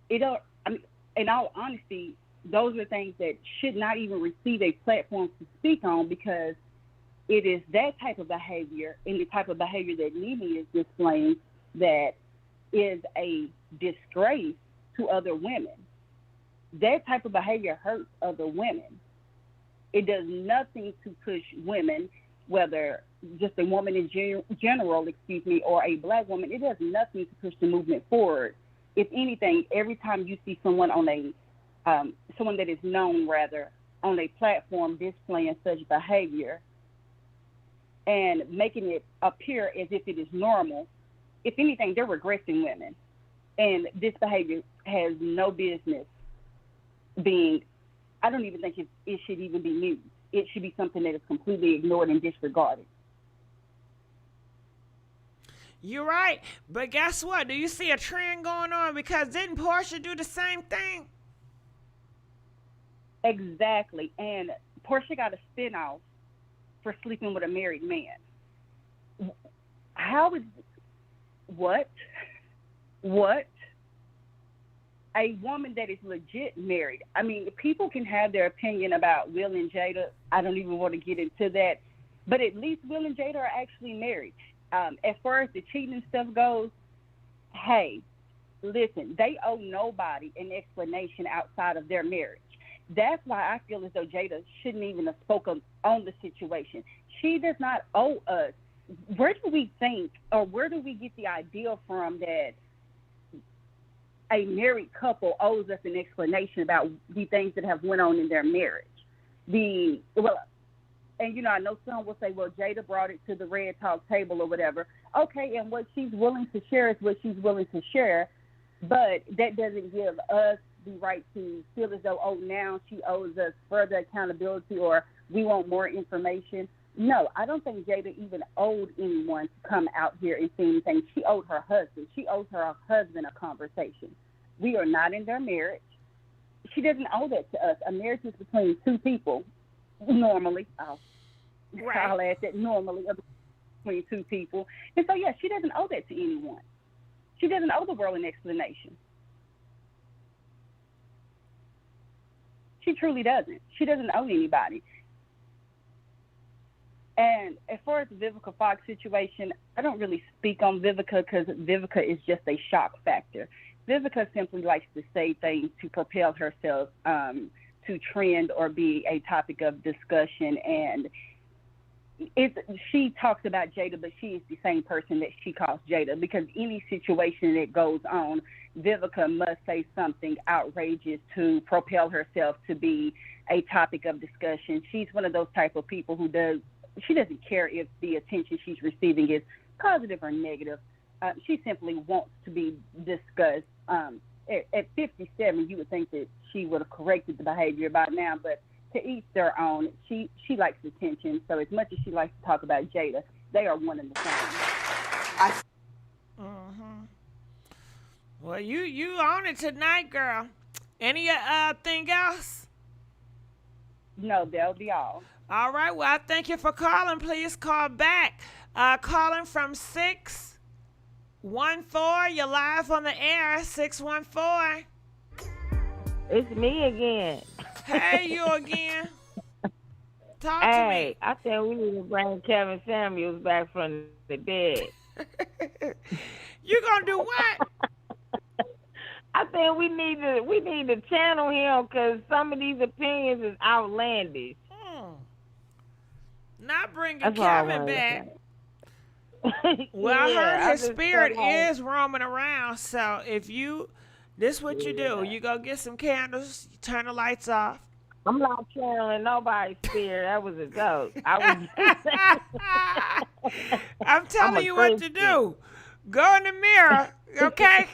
In all honesty, those are things that should not even receive a platform to speak on, because it is that type of behavior and the type of behavior that Nene is displaying that is a disgrace to other women. That type of behavior hurts other women. It does nothing to push women, whether just a woman in general, or a black woman. It does nothing to push the movement forward. If anything, every time you see someone on someone that is known, rather, on a platform displaying such behavior and making it appear as if it is normal, if anything, they're regressing women. And this behavior has no business being, I don't even think it should even be news. It should be something that is completely ignored and disregarded. You're right. But guess what? Do you see a trend going on? Because didn't Portia do the same thing? Exactly. And Portia got a spinoff for sleeping with a married man. How is, what? A woman that is legit married. I mean, people can have their opinion about Will and Jada. I don't even want to get into that. But at least Will and Jada are actually married. As far as the cheating stuff goes, hey, listen, they owe nobody an explanation outside of their marriage. That's why I feel as though Jada shouldn't even have spoken on the situation. She does not owe us where do we think, or where do we get the idea from that a married couple owes us an explanation about the things that have went on in their marriage? And I know some will say, well, Jada brought it to the Red Talk table or whatever. Okay, and what she's willing to share is what she's willing to share, but that doesn't give us the right to feel as though, oh, now she owes us further accountability or we want more information. No, I don't think Jada even owed anyone to come out here and say anything. She owed her husband. She owes her husband a conversation. We are not in their marriage. She doesn't owe that to us. A marriage is between two people, normally. I'll add that normally between two people. And so, yeah, she doesn't owe that to anyone. She doesn't owe the world an explanation. She truly doesn't. She doesn't owe anybody. And as far as the Vivica Fox situation, I don't really speak on Vivica because Vivica is just a shock factor. Vivica simply likes to say things to propel herself to trend or be a topic of discussion. And she talks about Jada, but she is the same person that she calls Jada, because any situation that goes on, Vivica must say something outrageous to propel herself to be a topic of discussion. She's one of those type of people who she doesn't care if the attention she's receiving is positive or negative. She simply wants to be discussed. At 57, you would think that she would have corrected the behavior by now, but to each their own. She likes attention, so as much as she likes to talk about Jada, they are one and the same. Well, you on it tonight, girl. Any thing else? No, that'll be all. All right. Well, I thank you for calling. Please call back. Calling from 614. You're live on the air. 614. It's me again. Hey, you again. Talk to me. Hey, I think we need to bring Kevin Samuels back from the dead. You gonna do what? I think we need to channel him because some of these opinions is outlandish. Not bringing Kevin back. Well, I heard his spirit is roaming around. So if this what you do. You go get some candles, you turn the lights off. I'm not channeling nobody's spirit. That was a joke. I'm telling you what to do. Go in the mirror, okay?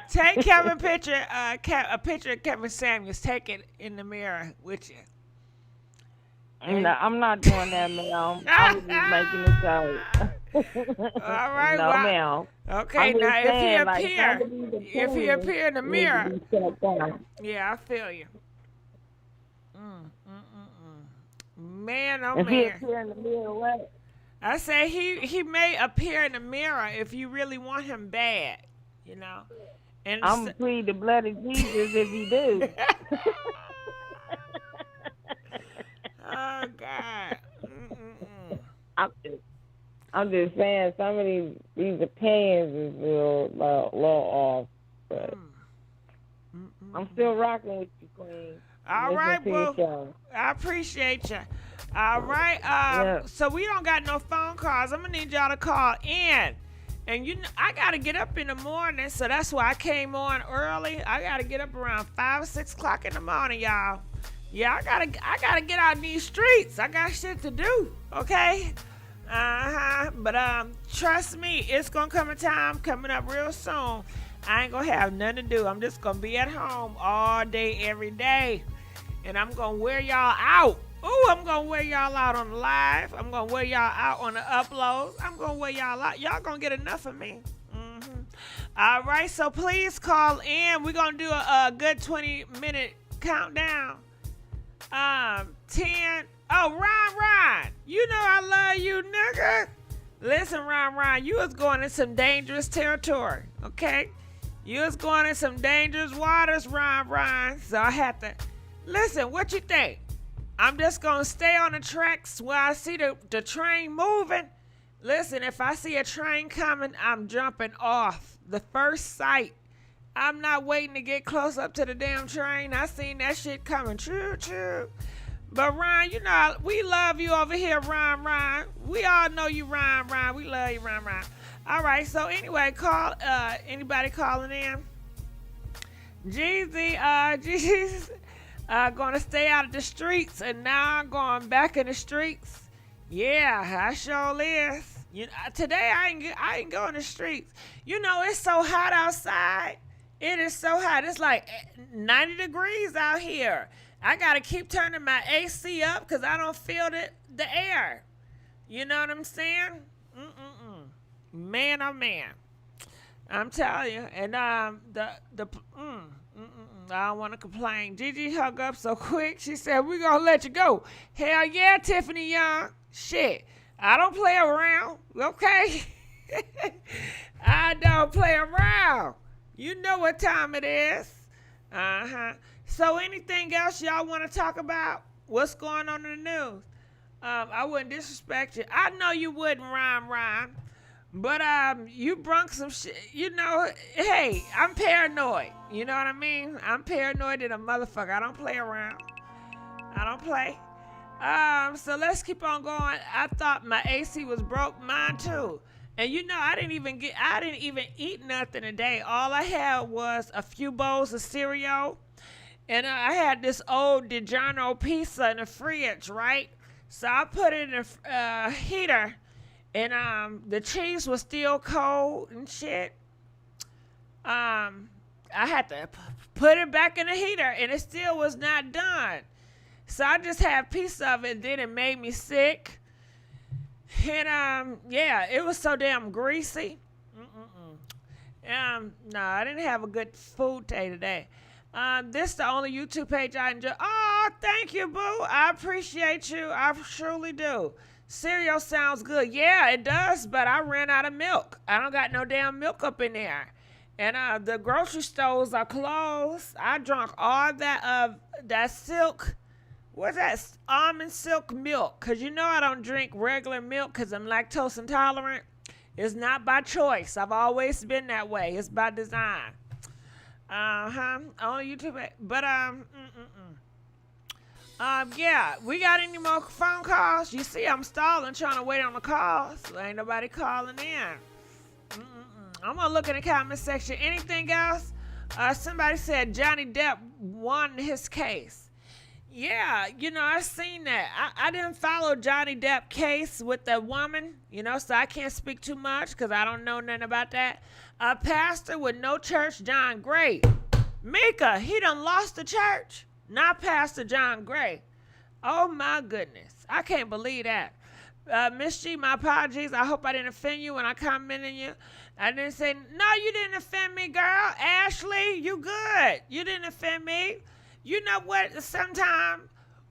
Take Kevin picture, a picture of Kevin Samuels. Take it in the mirror with you. No, I'm not doing that, ma'am. I was just making a joke. All right, no, ma'am. Okay, now if he appear in the mirror, yeah, I feel you. Man, oh if man. He appear in the mirror, what? I say he may appear in the mirror if you really want him bad, And I'm gonna plead the blood of Jesus if he do. Oh God. I'm just saying some of these opinions is a little off, but I'm still rocking with you, Queen. All right, well, I appreciate you. All right, so we don't got no phone calls. I'm gonna need y'all to call in, and I gotta get up in the morning, so that's why I came on early. I gotta get up around 5 or 6 o'clock in the morning, y'all. Yeah, I gotta get out in these streets. I got shit to do, okay? But trust me, it's gonna come a time coming up real soon. I ain't gonna have nothing to do. I'm just gonna be at home all day, every day, and I'm gonna wear y'all out. Ooh, I'm gonna wear y'all out on the live. I'm gonna wear y'all out on the uploads. I'm gonna wear y'all out. Y'all gonna get enough of me. All right, so please call in. We're gonna do a good 20-minute countdown. 10. Oh, Ron, you know I love you, nigga. Listen, Ron, you was going in some dangerous territory, okay? You was going in some dangerous waters, Ron. So I had to listen. What you think? I'm just gonna stay on the tracks where I see the train moving. Listen, if I see a train coming, I'm jumping off the first sight. I'm not waiting to get close up to the damn train. I seen that shit coming. True. But Ron, you know, we love you over here, Ron. We all know you, Ron. We love you, Ron. All right, so anyway, call, anybody calling in? Gigi's gonna stay out of the streets, and now I'm going back in the streets. Yeah, I sure is. You know, today I ain't going the streets. You know, it's so hot outside. It is so hot. It's like 90 degrees out here. I gotta keep turning my AC up because I don't feel the air. You know what I'm saying? Man, oh man, I'm telling you. And I don't want to complain. Gigi hung up so quick. She said, "We gonna let you go." Hell yeah, Tiffany Young. Shit, I don't play around. Okay, I don't play around. You know what time it is. So anything else y'all want to talk about? What's going on in the news? I wouldn't disrespect you. I know you wouldn't, Rhyme. But you brung some shit. You know, hey, I'm paranoid. You know what I mean? I'm paranoid than a motherfucker. I don't play around. I don't play. So let's keep on going. I thought my AC was broke. Mine too. And you know, I didn't even eat nothing today. All I had was a few bowls of cereal. And I had this old DiGiorno pizza in the fridge, right? So I put it in the heater, and the cheese was still cold and shit. I had to put it back in the heater, and it still was not done. So I just had a piece of it, and then it made me sick. And yeah, it was so damn greasy. No, I didn't have a good food day today. This is the only YouTube page I enjoy. Oh, thank you, boo. I appreciate you. I truly do. Cereal sounds good. Yeah, it does, but I ran out of milk. I don't got no damn milk up in there. And the grocery stores are closed. I drank all that silk, what's that, almond silk milk. Because you know I don't drink regular milk because I'm lactose intolerant. It's not by choice. I've always been that way. It's by design. On YouTube. But, yeah, we got any more phone calls? You see, I'm stalling, trying to wait on the calls. Ain't nobody calling in. I'm going to look in the comment section. Anything else? Somebody said Johnny Depp won his case. Yeah, you know, I seen that. I didn't follow Johnny Depp case with the woman, you know, so I can't speak too much because I don't know nothing about that. A pastor with no church, John Gray. Mika, he done lost the church. Not Pastor John Gray. Oh, my goodness. I can't believe that. Miss G, my apologies. I hope I didn't offend you when I commented you. I didn't say, no, you didn't offend me, girl. Ashley, you good. You didn't offend me. You know what? Sometimes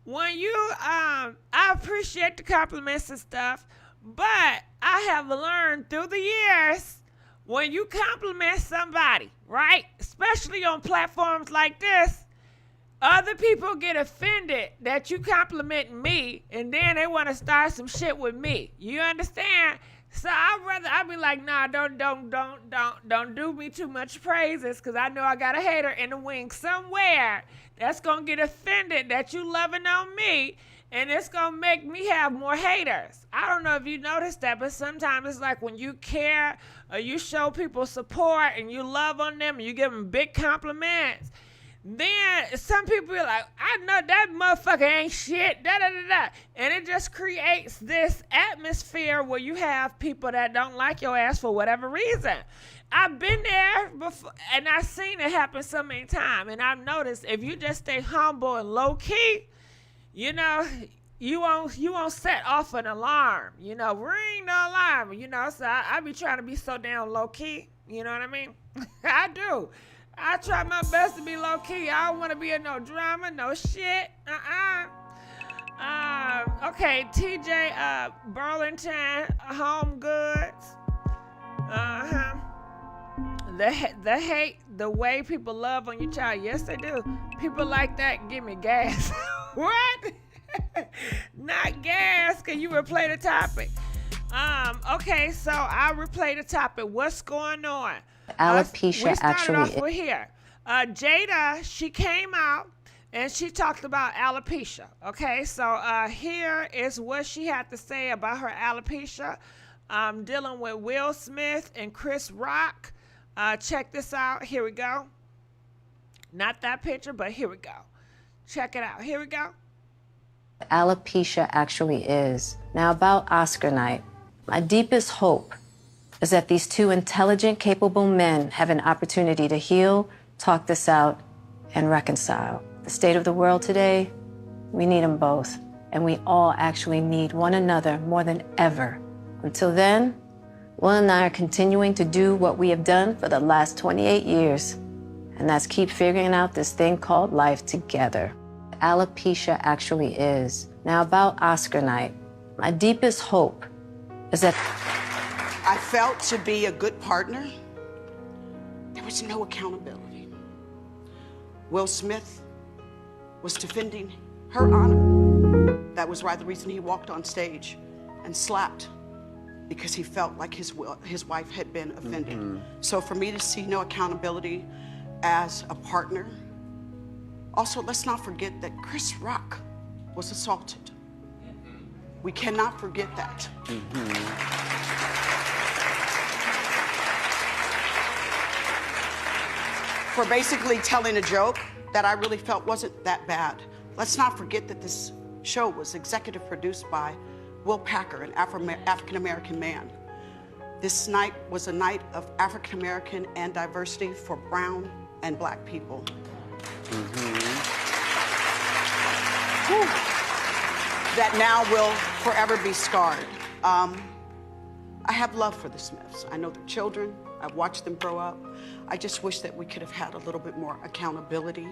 when you, I appreciate the compliments and stuff, but I have learned through the years, when you compliment somebody, right, especially on platforms like this, other people get offended that you compliment me, and then they want to start some shit with me. You understand? So I'd be like, nah, don't do me too much praises, because I know I got a hater in the wing somewhere that's going to get offended that you loving on me, and it's going to make me have more haters. I don't know if you noticed that, but sometimes it's like when you care or you show people support and you love on them and you give them big compliments, then some people are like, I know that motherfucker ain't shit, da-da-da-da. And it just creates this atmosphere where you have people that don't like your ass for whatever reason. I've been there before, and I've seen it happen so many times. And I've noticed if you just stay humble and low-key, you know, you won't set off an alarm. You know, ring the alarm, you know. So I be trying to be so damn low-key. You know what I mean? I do. I try my best to be low-key. I don't want to be in no drama, no shit. Okay, TJ Burlington Home Goods. The hate, the way people love on your child. Yes, they do. People like that give me gas. What? Not gas. Can you replay the topic? Okay, so I'll replay the topic. What's going on? Alopecia we started actually off with here. Jada, she came out and she talked about alopecia. Okay, so here is what she had to say about her alopecia, dealing with Will Smith and Chris Rock. Check this out. Here we go. Not that picture, but here we go. Check it out. Here we go. Alopecia actually is. Now, about Oscar night, my deepest hope is that these two intelligent, capable men have an opportunity to heal, talk this out, and reconcile. The state of the world today, we need them both. And we all actually need one another more than ever. Until then, Will and I are continuing to do what we have done for the last 28 years. And that's keep figuring out this thing called life together. Alopecia actually is. Now, about Oscar night, my deepest hope is that I felt to be a good partner, there was no accountability. Will Smith was defending her honor. That was why the reason he walked on stage and slapped, because he felt like his wife had been offended. So for me to see no accountability as a partner. Also, let's not forget that Chris Rock was assaulted. We cannot forget that. For basically telling a joke that I really felt wasn't that bad. Let's not forget that this show was executive produced by Will Packer, an African-American man. This night was a night of African-American and diversity for brown and black people. That now will forever be scarred. I have love for the Smiths. I know their children. I've watched them grow up. I just wish that we could have had a little bit more accountability.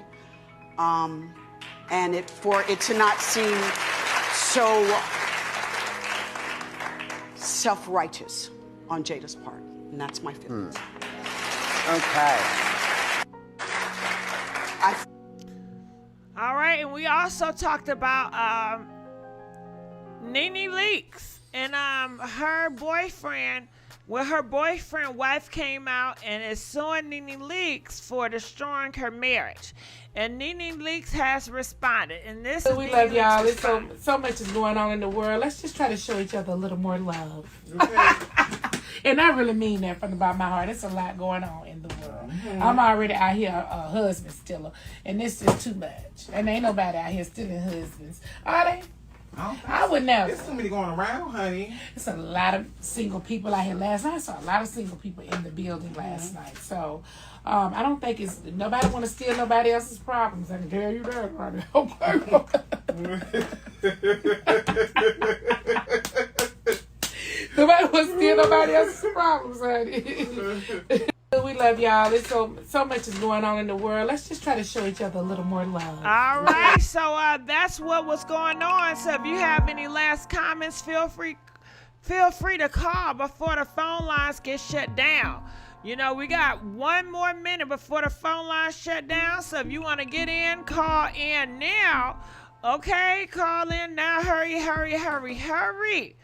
And for it to not seem so self-righteous on Jada's part. And that's my feelings. Okay. All right, and we also talked about Nene Leakes and her boyfriend. Well, her boyfriend wife came out and is suing Nene Leakes for destroying her marriage. And Nene Leakes has responded. And this is we love y'all. It's so much is going on in the world. Let's just try to show each other a little more love. And I really mean that from the bottom of my heart. It's a lot going on in the world. I'm already out here a husband stiller, and this is too much. And ain't nobody out here stealing husbands. Are they? I would never. It's somebody going around, honey. It's a lot of single people out here last night. I saw a lot of single people in the building last night. So I don't think it's nobody want to steal nobody else's problems. I can tell you that, honey. Nobody want to steal nobody else's problems, honey. We love y'all. It's so much is going on in the world. Let's just try to show each other a little more love. All right, so that's what was going on. So if you have any last comments, feel free to call before the phone lines get shut down. You know, we got 1 more minute before the phone lines shut down. So if you want to get in, call in now. Okay, call in now. Hurry.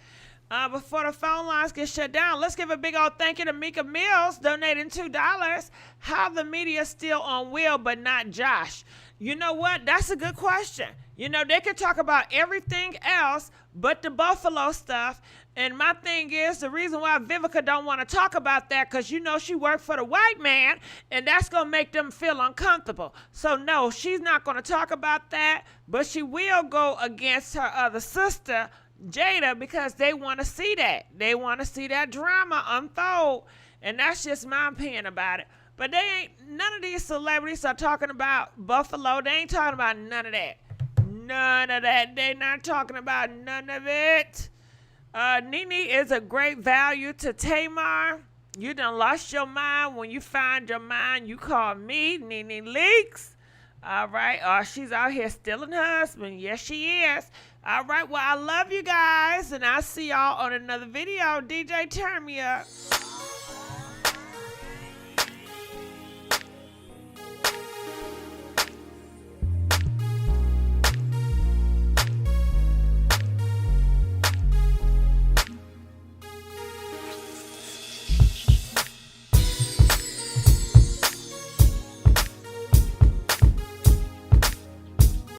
Before the phone lines get shut down, let's give a big old thank you to Mika Mills donating $2. How the media still on Will but not Josh? You know what? That's a good question. You know, they could talk about everything else but the Buffalo stuff. And my thing is, the reason why Vivica don't want to talk about that, because you know she worked for the white man, and that's going to make them feel uncomfortable. So no, she's not going to talk about that, but she will go against her other sister, Jada, because they want to see that. They want to see that drama unfold, and that's just my opinion about it. But none of these celebrities are talking about Buffalo. They ain't talking about none of that. None of that. They're not talking about none of it. Nene is a great value to Tamar. You done lost your mind. When you find your mind, you call me, Nene Leakes. All right. She's out here stealing her husband. Yes, she is. All right. Well, I love you guys, and I'll see y'all on another video. DJ, turn me up.